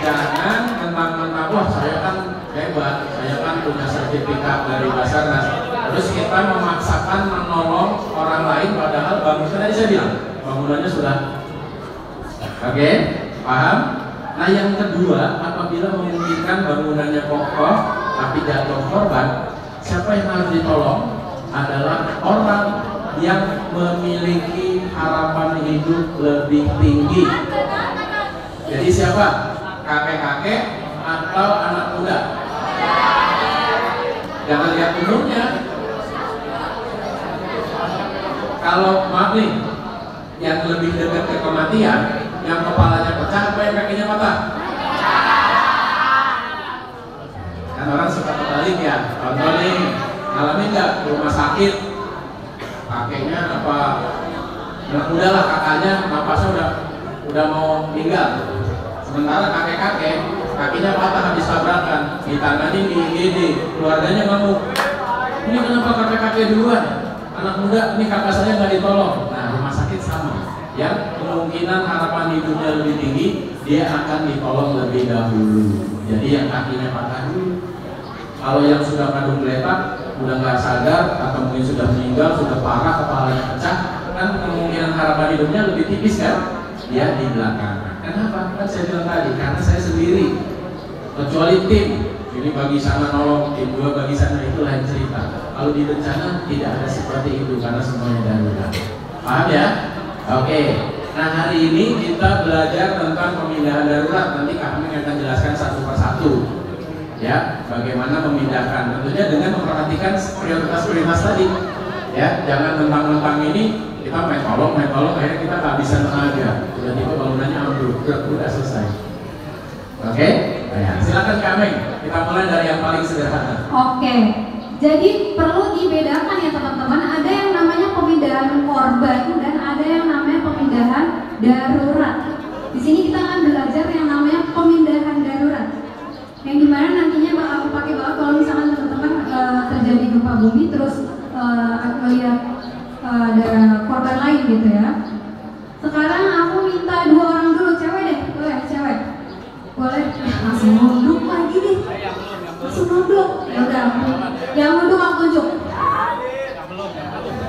jangan mentang-mentang wah saya kan hebat, saya kan punya sertifikat dari Basarnas, terus kita memaksakan menolong orang lain padahal bangunannya saya bilang bangunannya sudah oke, paham? Nah yang kedua, apabila memungkinkan bangunannya kokoh, tapi jatuh korban, siapa yang harus ditolong adalah orang yang memiliki harapan hidup lebih tinggi. Jadi siapa? Kakek-kakek atau anak muda? Jangan lihat umurnya. Kalau maaf nih, yang lebih dekat ke kematian, yang kepalanya pecah apa yang kakinya patah? Kan orang suka terbalik ya. Contoh nih, ngalamin nggak ke rumah sakit, kakeknya apa anak muda lah, kakaknya napasnya udah mau meninggal, sementara kakek-kakek kakinya patah habis tabrakan, ditangani di IGD, keluarganya ngamuk, ini kenapa kakek-kakek duluan, anak muda ini kakak saya nggak ditolong. Nah, rumah sakit sama, yang kemungkinan harapan hidupnya lebih tinggi, dia akan ditolong lebih dahulu. Jadi yang kakinya patah dulu. Kalau yang sudah kadung geletak, udah nggak sadar atau mungkin sudah meninggal, sudah parah, kepalanya pecah, kan kemungkinan harapan hidupnya lebih tipis kan? Dia di belakang. Kenapa? Kan saya bilang tadi, karena saya sendiri. Kecuali tim, ini bagi sana nolong, tim dua bagi sana, itu lain cerita. Kalau di bencana tidak ada seperti itu karena semuanya darurat. Paham ya? Oke. Nah, hari ini kita belajar tentang pemindahan darurat. Nanti kami akan jelaskan satu persatu. Ya, bagaimana memindahkan, tentunya dengan memperhatikan prioritas tadi. Ya, jangan mentang-mentang ini kita main tolong, akhirnya kita kehabisan tenaga. Tiba-tiba bangunannya ambruk, udah selesai. Oke? Nah, silakan Kak Meng. Kita mulai dari yang paling sederhana. Oke. Jadi perlu dibedakan ya teman-teman. Ada yang namanya pemindahan korban dan ada yang namanya pemindahan darurat. Di sini kita akan belajar yang namanya pemindahan darurat. Yang dimana nantinya aku pakai banget kalau misalkan teman-teman terjadi gempa bumi terus melihat ada korban lain gitu ya. Sekarang aku minta 2 orang dulu, cewek deh, boleh cewek, boleh langsung nunduk lagi deh, langsung nunduk. Ya udah, yang nunduk aku tunjuk.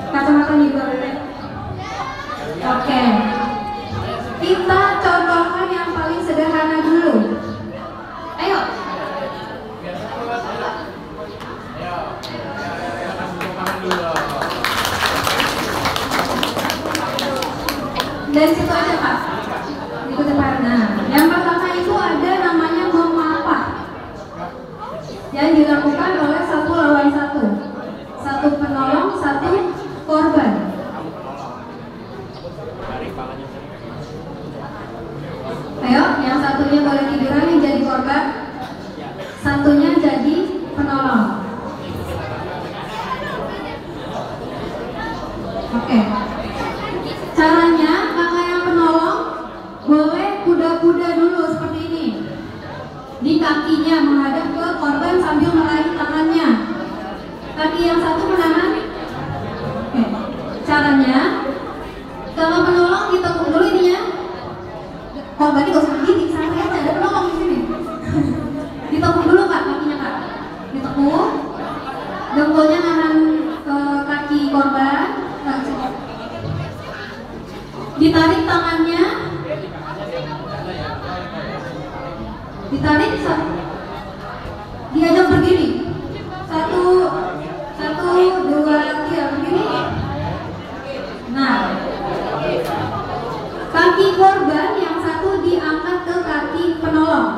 Kacamata juga. Oke, kita contohkan yang paling sederhana dulu. Ayo. Dari situ aja Pak, ikutin Pak. Nah, yang pertama itu ada namanya memapak, yang dilakukan oleh 1 lawan 1, 1 penolong, 1 korban. Ayo, yang satunya boleh tiduran yang jadi korban, satunya jadi penolong. Oke. Caranya, kakak yang penolong boleh kuda-kuda dulu seperti ini. Di kakinya menghadap ke korban sambil meraih tangannya. Kaki yang satu menahan. Oke. Caranya, kalau penolong ditekuk dulu ininya. Korbannya gak usah begini, santai aja, ada penolong di sini. Ditekuk dulu Kak, kakinya Kak. Ditekuk. Dengkulnya nahan ke kaki korban. Ditarik tangannya, ditarik, diajak berdiri, 1, 2, 3 berdiri. Nah, kaki korban yang satu diangkat ke kaki penolong.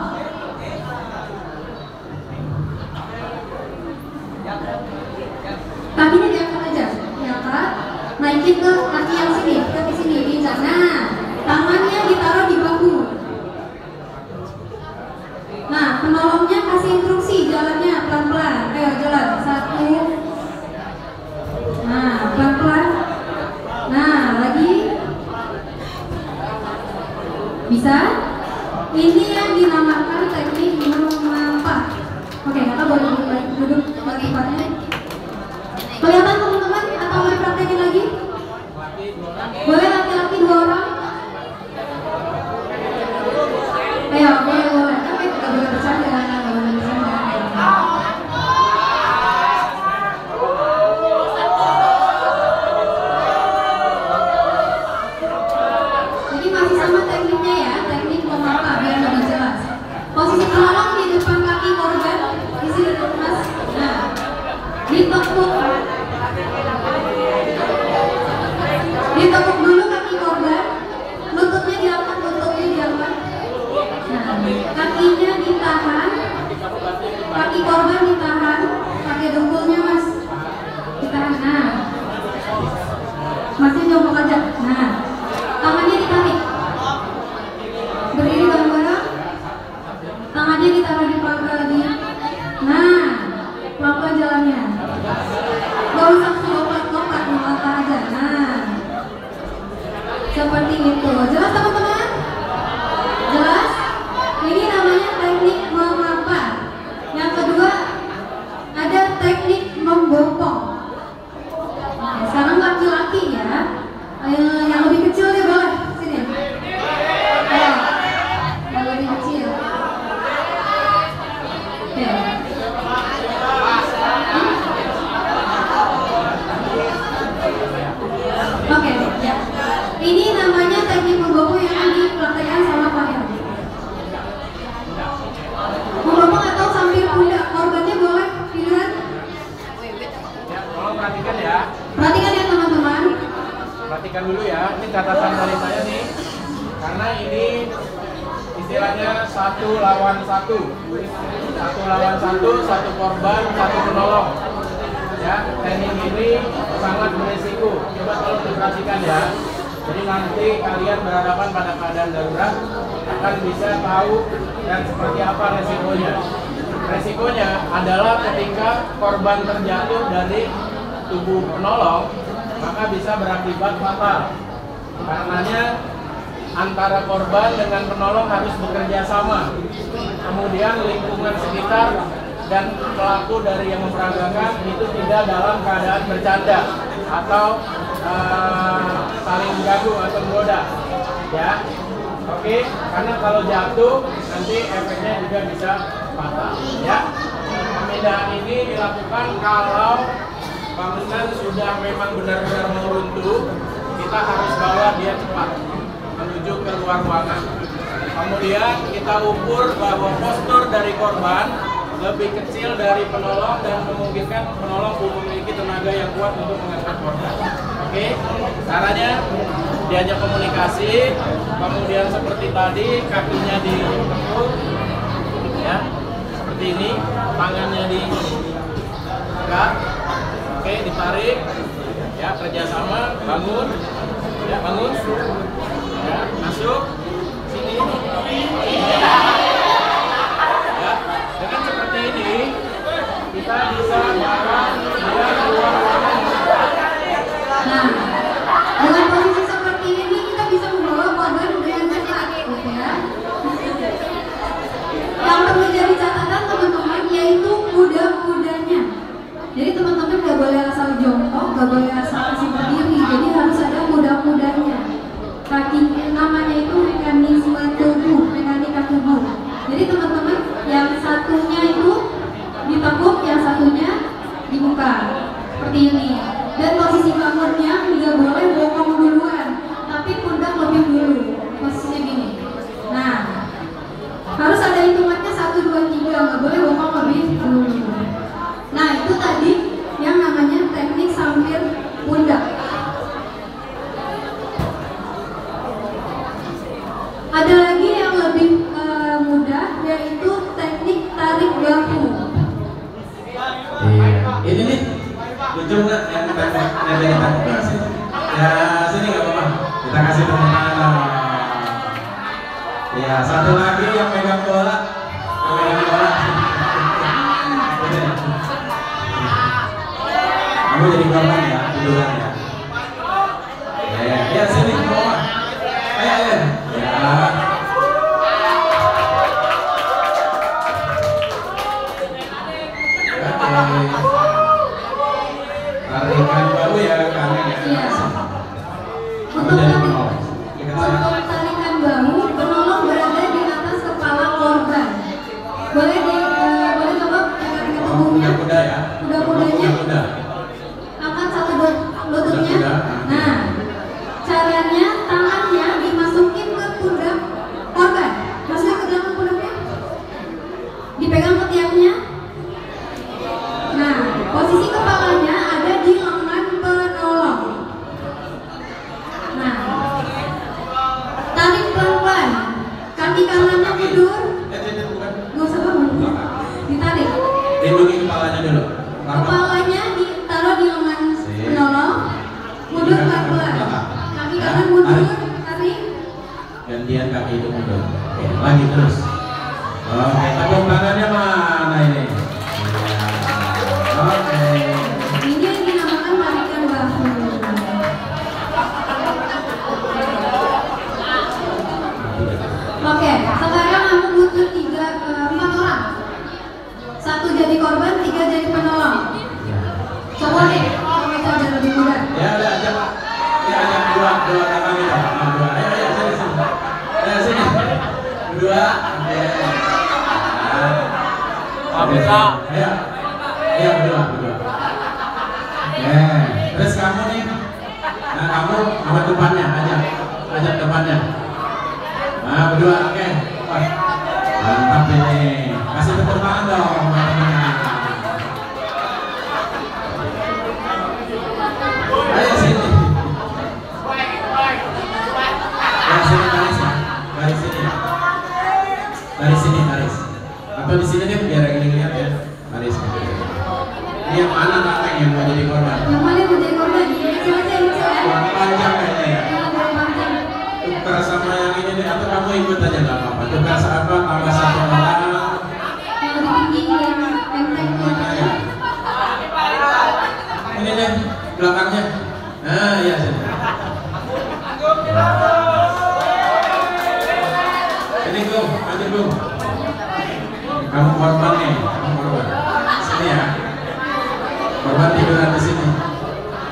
Kakinya diangkat aja, diangkat, naikin ke kaki yang sini, kaki sini, injak. Nah, tangannya ditaruh di bahu. Nah, penolongnya kasih instruksi jalannya pelan-pelan. Ayo jalan, 1. Nah, pelan-pelan. Nah, lagi. Bisa? Ini yang dinamakan teknik memapak. Oke, kakak boleh duduk di tempatnya. Kelihatan teman-teman atau mau dipraktekin lagi? Boleh laki-laki 2 orang? Ayo, boleh. Tapi gak boleh bercanda, gak boleh bercanda. Jadi masih sama tekniknya ya, teknik memapak biar lebih jelas. Posisi penolong di depan kaki korban, di sini. kakinya ditahan, kaki korban ditahan, pakai dengkulnya mas, ditahan. Nah, masih jongkok aja. Nah, tangannya ditarik, berdiri bareng-bareng, tangannya ditaruh di dia. Nah, pelan-pelan jalannya, gak usah lompat-lompat, melangkah aja. Nah, seperti itu. Jelas teman-teman? Jelas? Ini namanya teknik mengapa. Yang kedua ada teknik membopong. Nah, sekarang laki-laki ya, yang lebih kecil dia boleh sini. Ayo, yang lebih kecil. Oke. Oke, ya. Ini namanya teknik membopong yang dipraktekkan sama klien. Membopong atau sambil pundak, korbannya boleh pilihan. Ya, tolong perhatikan ya. Perhatikan ya teman-teman. Perhatikan dulu ya. Ini catatan dari saya nih. Karena ini istilahnya 1 lawan 1. 1 lawan 1, 1 korban, 1 penolong. Ya, teknik ini sangat berisiko. Coba tolong diperhatikan ya. Jadi nanti kalian berhadapan pada keadaan darurat akan bisa tahu dan seperti apa resikonya. Resikonya adalah ketika korban terjatuh dari tubuh penolong, maka bisa berakibat fatal. Karenanya antara korban dengan penolong harus bekerja sama. Kemudian lingkungan sekitar dan pelaku dari yang memperagakan itu tidak dalam keadaan bercanda atau saling mengganggu atau menggoda, ya. Oke, karena kalau jatuh nanti efeknya juga bisa fatal, ya. Pemindahan ini dilakukan kalau bangunan sudah memang benar-benar mau runtuh, kita harus bawa dia cepat menuju ke luar ruangan. Kemudian kita ukur bahwa postur dari korban lebih kecil dari penolong dan memungkinkan penolong memiliki tenaga yang kuat untuk mengangkat korban. Oke, caranya diajak komunikasi, kemudian seperti tadi kakinya ditekuk, ya, seperti ini, tangannya diangkat, oke, ditarik, ya, kerjasama, bangun, ya, bangun, ya, masuk, sini, ya. Dengan seperti ini kita bisa barang dia keluar ruangan. Nah, dengan posisi seperti ini kita bisa membawa korban dengan cepat, ya. Yang perlu jadi catatan teman-teman yaitu kuda-kudanya. Jadi teman-teman nggak boleh asal jongkok, nggak boleh asal berdiri. Jadi harus ada kuda-kudanya. Kaki namanya itu mekanisme tubuh, mekanika tubuh. Jadi teman-teman yang satunya itu ditekuk, yang satunya dibuka seperti ini. Dan posisi bangunnya tidak boleh bokong duluan, tapi pundak lebih dulu. Posisinya gini. Nah, harus ada hitungannya 1, 2, 3, nggak boleh bokong lebih dulu. Nah, itu tadi yang namanya teknik sambil pundak. Ada lagi yang lebih mudah, yaitu teknik tarik bahu. Iya, ini nih lucu nggak yang nebeng sini? Ya sini nggak apa-apa, kita kasih tepuk tangan. Ya, satu lagi yang megang bola, Kamu jadi korban ya, tiduran ya. Ya sini ke bawah. Ayo. Ya. Tarikan baru ya kangen ya. Iya. Untuk tarikan bahu, penolong berada di atas kepala korban. Boleh coba angkat tubuhnya. Kuda ya. Kuda-kudanya. Angkat satu lututnya. Nah, caranya tangannya dimasukin ke pundak korban. Masukin ke dalam pundaknya. Dipegang ketiaknya. Nah, posisi kepalanya ada di lengan penolong. Nah, tarik pelan-pelan. Kaki kanannya mundur, lagi terus. Oke, tepuk tangannya mana ini? Oke. Ini yang dinamakan tarikan bahu. Oke, sekarang aku butuh 4 orang. 1 jadi korban, 3 jadi penolong. Coba deh, coba lebih mudah. Ya udah aja Pak. Ya ada dua tangan itu. Dua. Ayo sini. Ayo sini. Berdua. Bisa. Ayo. Ayo berdua. Terus kamu nih. Nah kamu sama depannya ajak depannya. Nah berdua, oke. Mantap ini. Kasih tepuk tangan dong. Ayo sini. Baris. Atau di sini deh biar yang lihat ya. Baris. Ini yang mana kakak yang mau jadi korban? Yang mana yang mau jadi korban? Yang panjang kayaknya ya. Tukar sama yang ini deh, atau kamu ikut aja nggak apa-apa. Tukar sama tambah 1 orang. Yang lebih tinggi yang enteng. Ini deh belakangnya. Nah ya sini. Ini Bung. Kamu korban nih, Sini ya. Korban tiduran di sini.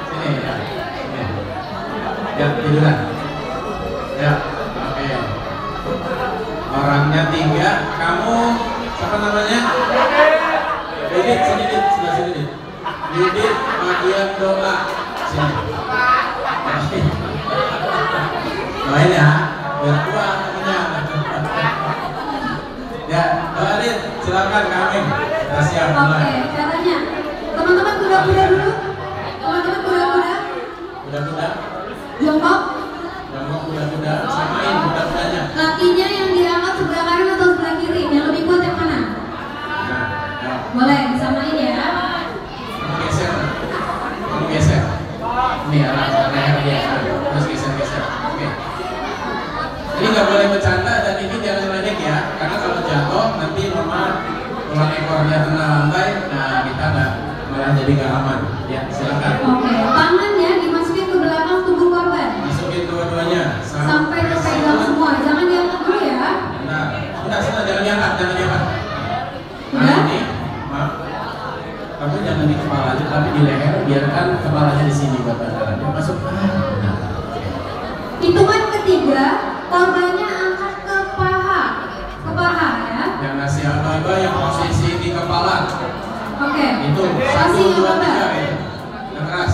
Sini ya. Ya tiduran. Ya, oke. Orangnya 3. Kamu siapa namanya? Didit, sini Dit, sebelah sini Dit. Didit bagian doa. Sini. Doain ya, biar kuat namanya. Ya, doa Dit, silakan kami. Kita siap mulai. Oke, caranya. Teman-teman kuda-kuda dulu. Kuda-kuda. Jongkok. Kuda-kuda. Samain kuda-kudanya. Kakinya yang diangkat sebelah kanan atau sebelah kiri? Yang lebih kuat yang mana? Ya. Boleh, disamain ya. Kamu geser. Ini arah leher dia. Terus geser. Oke. Ini nggak boleh bercanda dan ini jangan ledek ya. Karena kalau jatuh nanti mama tulang ekornya kena lantai. Nah kita malah jadi nggak aman. Ya silakan. Oke, tangannya dimasukin ke belakang tubuh korban. Masukin dua-duanya Sampai kepegang semua. Jangan diangkat dulu ya. Udah, jangan diangkat. Nah ini, maaf. Kamu jangan di kepalanya, tapi di leher. Biarkan kepalanya di sini, Bapak. Masuk. Hitungan ketiga, korbannya angkat ke paha ya. Yang ngasih aba-aba yang posisi di kepala. Oke. Itu 1, 2, 3 ya. Yang keras.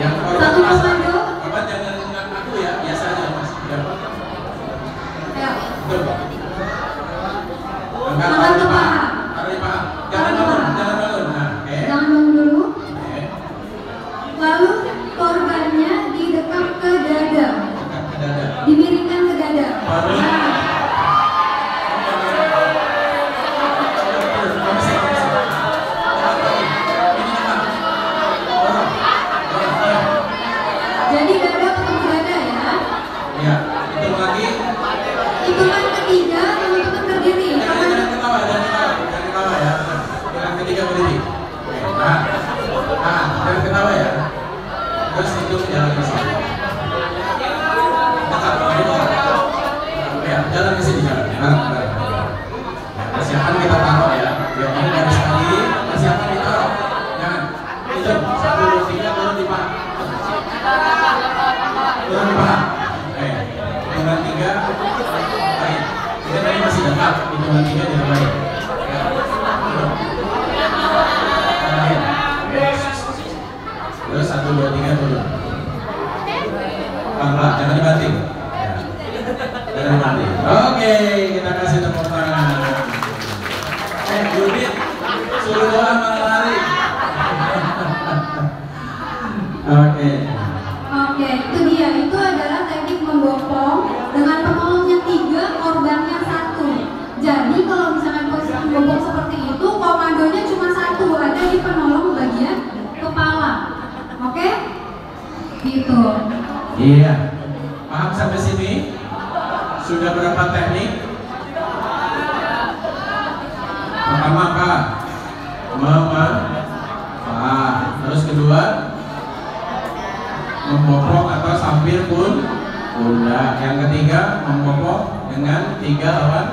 Yang Satu komando. Bapak jangan ingat aku ya, biasa aja Mas. Ya. Betul. Angkat ke paha. Taruh di paha. Jangan bangun. Nah, oke. Jangan bangun dulu. Oke. Lalu korbannya didekap ke dada. Dekat ke dada. Dimiringkan ke dada. Baru. Jadi dada ketemu dada ya. Ya, itu lagi. Hitungan ketiga, teman-teman berdiri. Jangan ketawa ya. Yang ketiga berdiri. Oke, jangan ketawa ya. Terus itu jalan ke sini. Ya, jalan ke sini jalan. Persiapan kita taruh ya. Biar ini garis lagi. Persiapan ditaruh. Jangan. Itu 1, 2, 3 turun di paha. Turun di paha. Oke. Hitungan 3. Baik. Kita tadi masih dekat. Hitungan 3 di baik. Terus 1, 2, 3 turun. Pelan-pelan, jangan dibanting. Jangan dibanting. Oke, kita kasih tepuk tangan. Judit, suruh doa malah lari. Oke. Oke, itu dia. Itu adalah teknik membopong dengan penolongnya 3, korbannya 1. Jadi kalau misalkan posisi membopong seperti itu, komandonya cuma 1, ada di penolong bagian kepala. Oke? Gitu. Iya. Paham sampai sini? Sudah berapa teknik? Pertama apa? Terus kedua, membopong atau sambil pundak. Yang ketiga, membopong dengan 3 lawan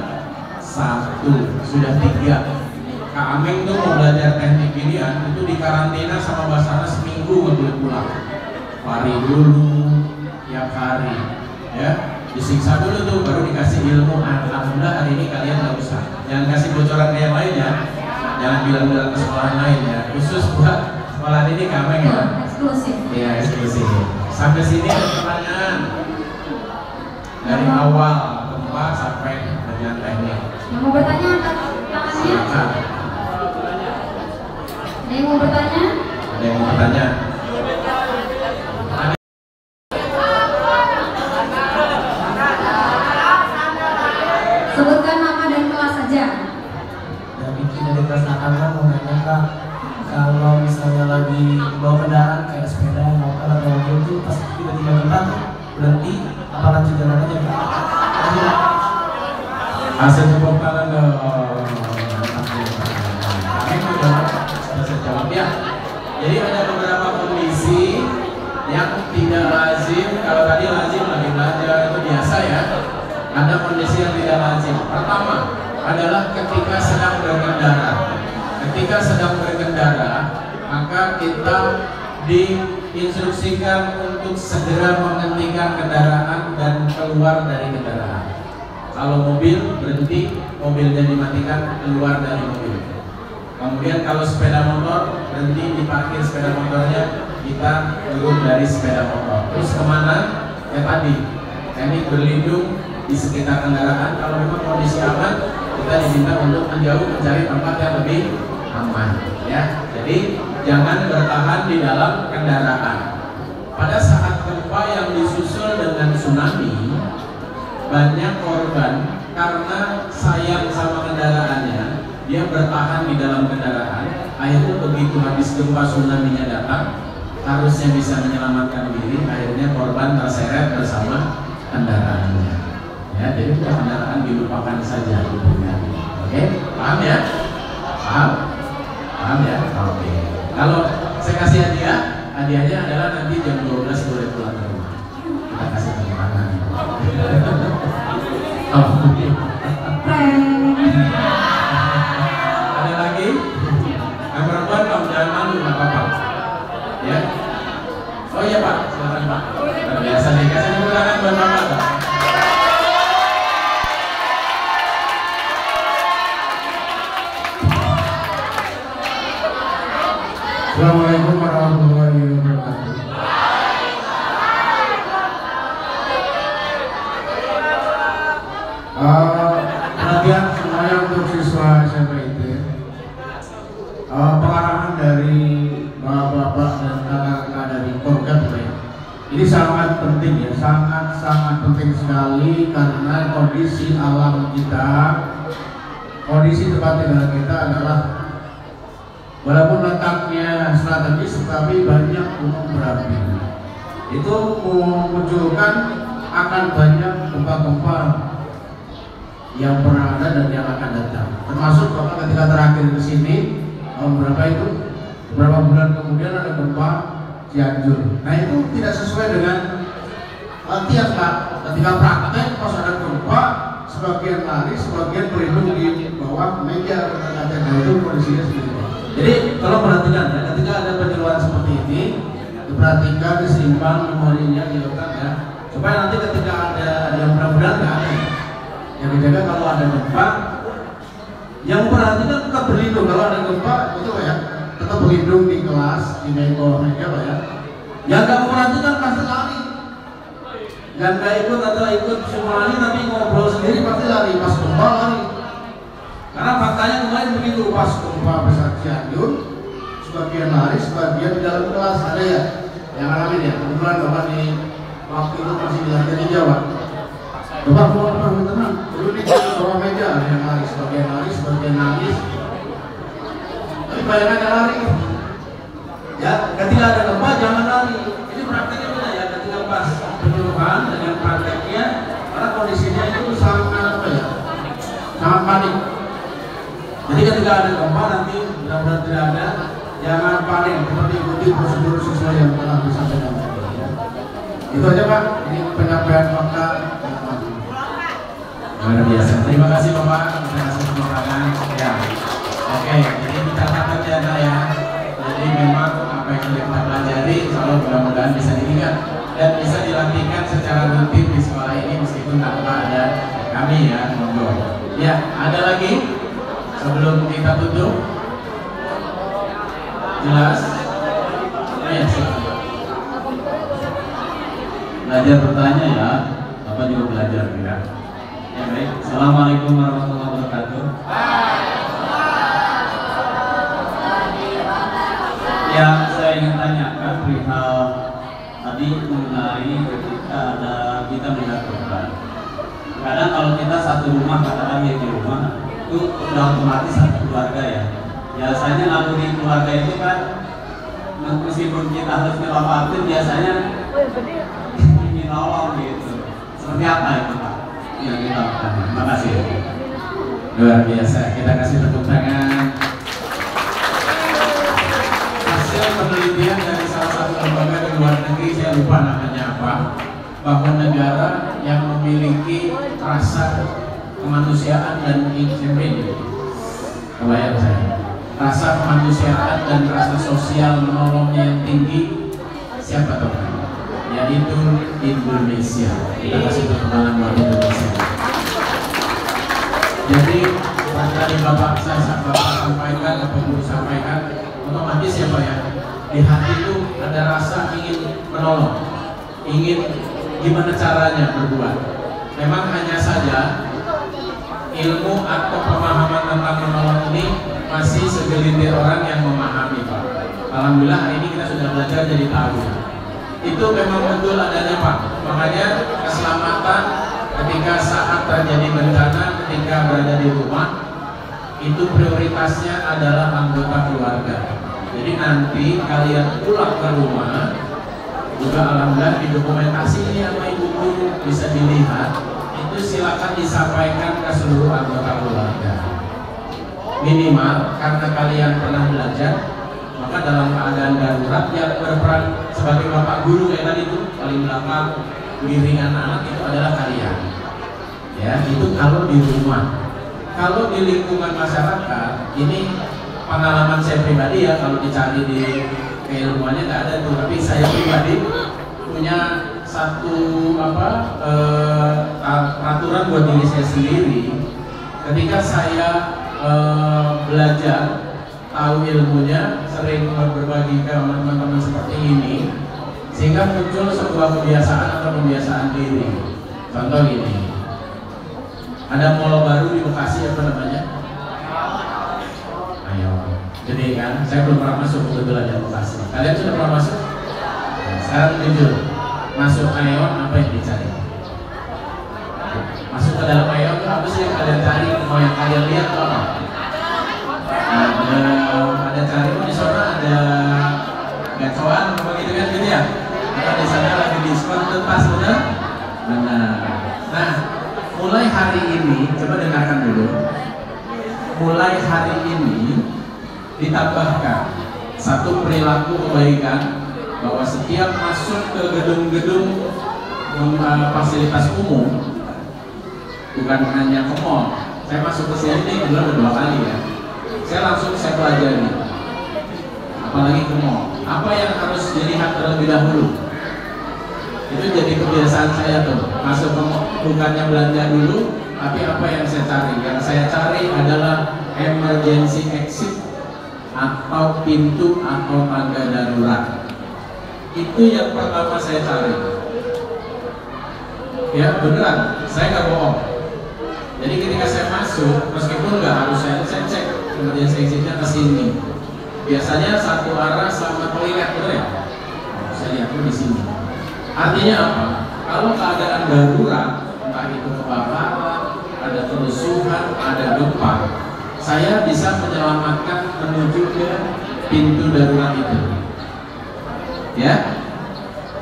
1. Sudah 3. Kak Ameng tuh mau belajar teknik ginian itu di karantina sama Basarnas seminggu nggak boleh pulang. Lari dulu tiap hari, ya. Disiksa dulu tuh baru dikasih ilmu. Alhamdulillah hari ini kalian nggak usah. Jangan kasih bocoran ke yang lain ya. Jangan bilang-bilang ke sekolah lain ya. Khusus buat sekolah ini Kak Ameng ya. Eksklusif. Iya eksklusif. Sampai sini ada pertanyaan dari awal gempa sampai dengan teknik. Yang mau bertanya angkat tangannya. Silakan. Ada yang mau bertanya? Ada yang mau bertanya? Sebutkan nama dan kelas saja. Dan Vicky dari kelas 8 mau nanya Kak, kalau misalnya lagi bawa kendaraan kayak sepeda, motor atau mobil itu pas tiba-tiba kita berhenti, apa lanjut jalan aja Kak? Hasil tepuk tangan dong. Saya jawab ya. Jadi ada beberapa kondisi yang tidak lazim. Kalau tadi lazim lagi belajar itu biasa ya. Ada kondisi yang tidak lazim. Pertama adalah ketika sedang berkendara. Ketika sedang berkendara, maka kita diinstruksikan untuk segera menghentikan kendaraan dan keluar dari kendaraan. Kalau mobil berhenti, mobilnya dimatikan, keluar dari mobil. Kemudian kalau sepeda motor berhenti, diparkir sepeda motornya, kita turun dari sepeda motor. Terus kemana? Ya tadi, teknik berlindung di sekitar kendaraan. Kalau memang kondisi aman, kita diminta untuk menjauh mencari tempat yang lebih aman. Ya, jadi jangan bertahan di dalam kendaraan. Pada saat gempa yang disusul dengan tsunami, banyak korban karena sayang sama kendaraannya, dia bertahan di dalam kendaraan. Akhirnya begitu habis gempa tsunami-nya datang, harusnya bisa menyelamatkan diri, akhirnya korban terseret bersama kendaraannya. Ya, jadi kendaraan dilupakan saja. Oke, paham ya? Paham? Paham ya? Oke. Kalau saya kasih hadiah, hadiahnya adalah nanti jam 12 boleh pulang ke rumah. Kita kasih tepuk tangan. Ada lagi? Yang perempuan kamu jangan malu, nggak apa-apa. Ya. Oh iya Pak, silakan Pak. Biasa nih, kasih tepuk tangan buat Bapak Pak. Assalamualaikum warahmatullahi wabarakatuh. Perhatian semuanya untuk siswa SMP itu. Pengarahan dari bapak-bapak dan kakak-kakak dari Korgat ya. Ini sangat penting ya, sangat penting sekali karena kondisi alam kita, kondisi tempat tinggal kita adalah walaupun letaknya strategis tetapi banyak gunung berapi. Itu memunculkan akan banyak gempa-gempa yang pernah ada dan yang akan datang. Termasuk Bapak ketika terakhir ke sini beberapa bulan kemudian ada gempa Cianjur. Nah itu tidak sesuai dengan latihan Pak. Ketika praktek pas ada gempa, sebagian lari, sebagian berlindung di bawah meja kaca. Itu kondisinya seperti itu. Jadi kalau perhatikan ya, ketika ada penyeluruhan seperti ini, diperhatikan, disimpan memorinya, dilakukan ya, supaya nanti ketika ada yang mudah-mudahan nggak ada yang dijaga kalau ada gempa, yang memperhatikan tetap berlindung. Kalau ada gempa itu ya, tetap berlindung di kelas, di bawah meja Pak ya. Yang nggak memperhatikan pasti lari. Yang nggak ikut atau ikut semua lari tapi ngobrol sendiri pasti lari, pas gempa lari. Karena faktanya kemarin begitu, pas gempa besar Cianjur, sebagian lari, sebagian di dalam kelas. Ada ya yang ngalamin ya? Kebetulan Bapak di waktu itu masih belajar di Jawa. Bapak keluar tenang, dulu di bawah meja ada yang lari, sebagian nangis. Tapi bayangannya lari. Ya, ketika ada gempa jangan lari. Ini prakteknya beda ya, ketika pas penyuluhan dengan prakteknya, karena kondisinya itu panik. Jadi ketika ada gempa nanti benar-benar tidak ada, jangan panik, seperti ikuti prosedur sesuai yang telah disampaikan tadi. Ya. Itu aja Pak, ini penyampaian fakta. Luar biasa. Terima kasih Bapak. Terima kasih tepuk tangan. Ya. Oke, jadi kita catat ya Nak ya. Jadi memang apa yang kita pelajari, insya Allah mudah-mudahan bisa diingat dan bisa dilatihkan secara rutin di sekolah ini meskipun tanpa ada kami ya. Monggo. Ya, ada lagi sebelum kita tutup. Jelas? Ya, silakan. Belajar bertanya ya, Bapak juga belajar ya. Ya baik. Assalamualaikum warahmatullahi wabarakatuh. Ya, saya ingin tanyakan perihal tadi mengenai ketika kita melihat korban. Kadang kalau kita satu rumah, katakan ya di rumah, itu udah otomatis satu keluarga ya. Biasanya naluri keluarga itu kan meskipun kita harus ngelapatin biasanya ingin nolong gitu. Seperti apa itu Pak? Yang kita lakukan. Terima kasih. Luar biasa. Kita kasih tepuk tangan. Hasil penelitian dari salah satu lembaga di luar negeri, saya lupa namanya apa, bahwa negara yang memiliki rasa kemanusiaan dan insting, kebayang saya, rasa kemanusiaan dan rasa sosial menolongnya yang tinggi, siapa tahu? Yaitu Indonesia. Kita kasih tepuk tangan buat Indonesia. Jadi tadi Bapak sampaikan, Bapak Guru sampaikan, otomatis ya Pak ya, di hati itu ada rasa ingin menolong, ingin gimana caranya berbuat. Memang hanya saja ilmu atau pemahaman tentang menolong ini masih segelintir orang yang memahami Pak. Alhamdulillah hari ini kita sudah belajar jadi tahu. Itu memang betul adanya Pak. Makanya keselamatan ketika saat terjadi bencana, ketika berada di rumah, itu prioritasnya adalah anggota keluarga. Jadi nanti kalian pulang ke rumah, juga alhamdulillah didokumentasi ini sama ibu guru bisa dilihat, itu silakan disampaikan ke seluruh anggota keluarga. Minimal karena kalian pernah belajar, maka dalam keadaan darurat yang berperan sebagai bapak guru kayak tadi itu paling belakang bimbing anak-anak itu adalah kalian. Ya, itu kalau di rumah. Kalau di lingkungan masyarakat, ini pengalaman saya pribadi ya, kalau dicari di keilmuannya nggak ada tuh, tapi saya pribadi punya satu peraturan buat diri saya sendiri. Ketika saya belajar, tahu ilmunya, sering berbagi ke teman-teman seperti ini, sehingga muncul sebuah kebiasaan atau kebiasaan diri. Contoh ini, ada mall baru di Bekasi, apa namanya? Ayo, jadi kan, saya belum pernah masuk kebetulan di Bekasi. Kalian sudah pernah masuk? Nah, sekarang jujur, masuk Aeon apa yang dicari? Masuk ke dalam Aeon itu apa sih yang kalian cari? Mau yang kalian lihat atau apa? Ada cari di sana, ada gacoan, begitu kan gitu ya? Atau di sana lagi diskon itu pas benar? Benar. Nah, mulai hari ini, coba dengarkan dulu. Mulai hari ini ditambahkan satu perilaku kebaikan bahwa setiap masuk ke gedung-gedung fasilitas umum, bukan hanya ke mall. Saya masuk ke sini dulu dua kali ya. Saya pelajari, apalagi ke mall. Apa yang harus dilihat terlebih dahulu? Itu jadi kebiasaan saya tuh, masuk ke mall bukannya belanja dulu, tapi apa yang saya cari? Yang saya cari adalah emergency exit atau pintu atau tangga darurat. Itu yang pertama saya cari. Ya beneran, saya nggak bohong. Jadi ketika saya masuk, meskipun nggak harus saya cek emergency exitnya ke sini. Biasanya satu arah sama toilet, betul ya? Saya lihat di sini. Artinya apa? Kalau keadaan darurat, entah itu kebakaran, ada kerusuhan, ada gempa, saya bisa menyelamatkan menuju ke pintu darurat itu. Ya,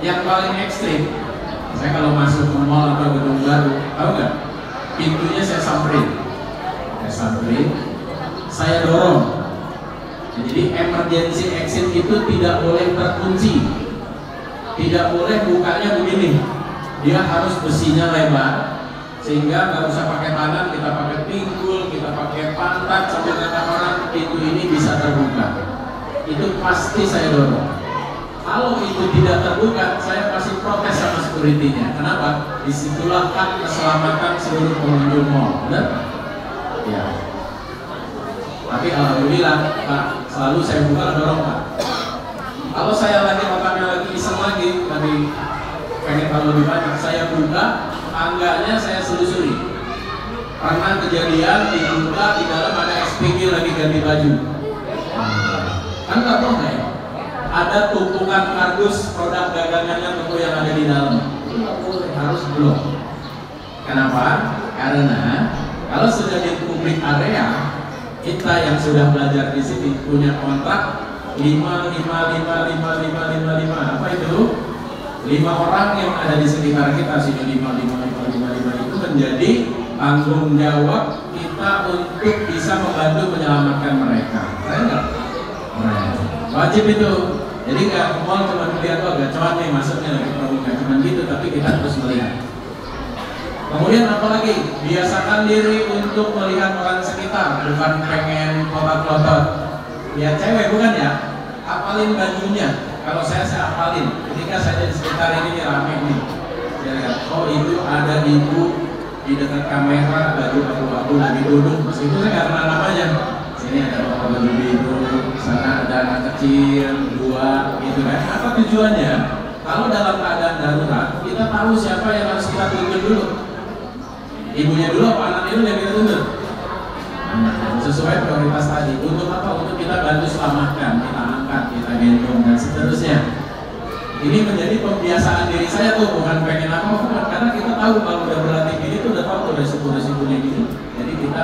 yang paling ekstrim, saya kalau masuk ke mall atau gedung baru, tahu nggak? Pintunya saya samperin. S1 saya dorong. Jadi emergency exit itu tidak boleh terkunci, tidak boleh bukanya begini, dia harus besinya lebar sehingga nggak usah pakai tangan, kita pakai pinggul, kita pakai pantat sampai kata orang pintu ini bisa terbuka. Itu pasti saya dorong. Kalau itu tidak terbuka, saya pasti protes sama security-nya. Kenapa? Disitulah hak keselamatan seluruh pengunjung mall. Benar? Ya. Tapi alhamdulillah, Pak, selalu saya buka dorong, Pak. Kalau saya lagi otaknya lagi iseng lagi, tadi pengen tahu lebih banyak, saya buka, tangganya saya selusuri. Pernah kejadian dibuka di dalam ada SPG lagi ganti baju. Kan nggak boleh. Ada tumpukan kardus produk dagangannya toko yang ada di dalam. Itu nggak boleh, harus blok. Kenapa? Karena kalau sudah di publik area, kita yang sudah belajar di sini punya kontrak 5. Apa itu? 5 orang yang ada di sekitar kita sini 5 itu menjadi tanggung jawab kita untuk bisa membantu menyelamatkan mereka. Saya enggak? Wajib itu. Jadi nggak ke mall cuma melihat agak cuan nih masuknya lagi promosi, cuma gitu, tapi kita terus melihat. Kemudian apalagi biasakan diri untuk melihat orang sekitar, bukan pengen kotak-kotak. Ya cewek bukan ya? Apalin bajunya. Kalau saya apalin. Ketika saya di sekitar ini rame nih, saya lihat, oh itu ada ibu di dekat kamera baju abu-abu lagi duduk. Meskipun saya nggak kenal namanya. Sini ada bapak baju biru, sana ada anak kecil 2, gitu kan? Apa tujuannya? Kalau dalam keadaan darurat, kita tahu siapa yang harus kita tuntut dulu. Ibunya dulu apa anaknya dulu yang kita tuntut? Sesuai prioritas tadi. Untuk apa? Untuk kita bantu selamatkan, kita angkat, kita gendong dan seterusnya. Ini menjadi pembiasaan diri saya tuh, bukan pengen apa, bukan. Karena kita tahu kalau udah berlatih gini tuh udah tahu resiko-resikonya gini. Jadi kita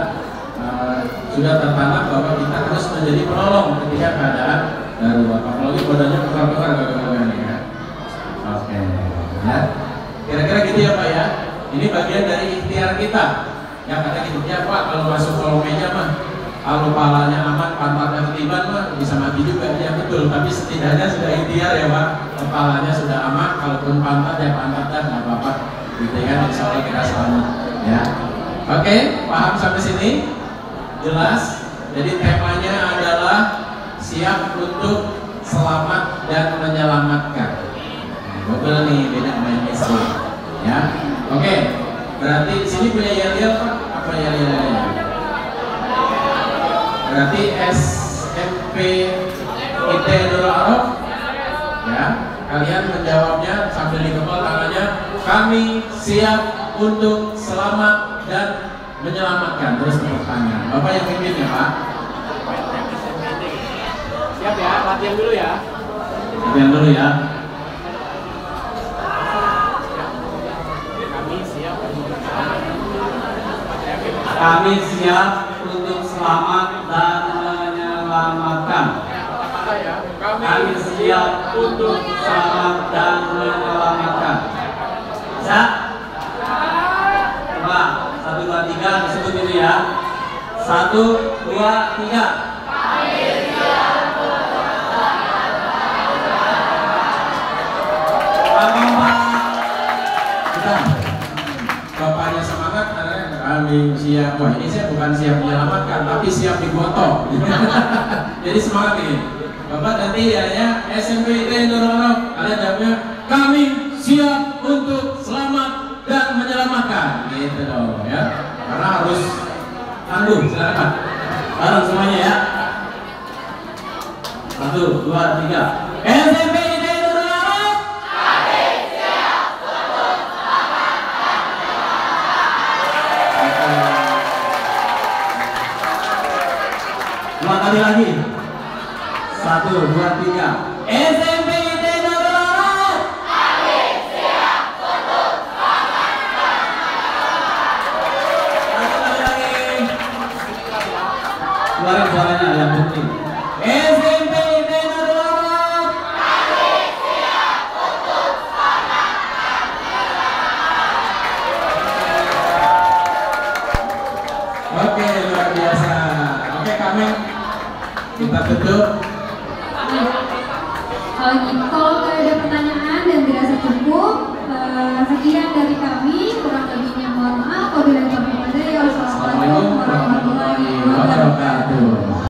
sudah tertanam bahwa kita harus menjadi penolong ketika keadaan darurat. Apalagi badannya bekar-bekar gagal-gagal ya. Oke. Ya. Kira-kira gitu ya Pak ya. Ini bagian dari ikhtiar kita. Yang kata gitu ya Pak, kalau masuk kolom meja mah, kalau palanya aman, pantatnya ketiban mah bisa mati juga. Ya betul. Tapi setidaknya sudah ikhtiar ya Pak. Kepalanya sudah aman, kalaupun pantat ya pantatnya nggak apa-apa. Gitu kan, insya Allah kita selamat. Ya. Oke, paham sampai sini? Jelas. Jadi temanya adalah siap untuk selamat dan menyelamatkan. Google nih beda main SD. Ya. Oke. Berarti sini punya yel-yel Pak? Apa yel-yelnya? Berarti SMP IT Nurul Araf. Ya. Kalian menjawabnya sambil dikepal tangannya. Kami siap untuk selamat dan menyelamatkan. Terus tepuk tangan. Bapak yang pimpin ya Pak. Siap ya, latihan dulu ya. Latihan dulu ya. Kami siap untuk selamat dan menyelamatkan. Kami siap untuk selamat dan menyelamatkan. Bisa? Coba 1, 2, 3 disebut itu ya. 1, 2, 3. Bapaknya semangat karena kami siap. Wah ini saya bukan siap menyelamatkan, tapi siap digotong. Jadi semangat ini. Bapak nanti ya SMP IT Nurul Araf. Kalian jawabnya kami siap untuk selamat dan menyelamatkan. Gitu dong ya. Karena harus tangguh. Silakan. Bareng semuanya ya. 1, 2, 3. SMP IT Nurul Araf. Kami siap untuk selamat dan menyelamatkan. Dua kali lagi. 1, 2, 3. SMP IT Nurul Araf. Kami siap untuk selamat dan menyelamatkan. Satu kali lagi. Keluarin suaranya yang penting. SMP IT Nurul Araf. Kami siap untuk selamat dan menyelamatkan. Oke, biasa. Oke, kami kita tutup. Kalau nggak ada pertanyaan dan dirasa cukup, sekian dari kami. Kurang lebihnya mohon maaf. Wabillahi taufiq wal hidayah. Wassalamualaikum warahmatullahi wabarakatuh.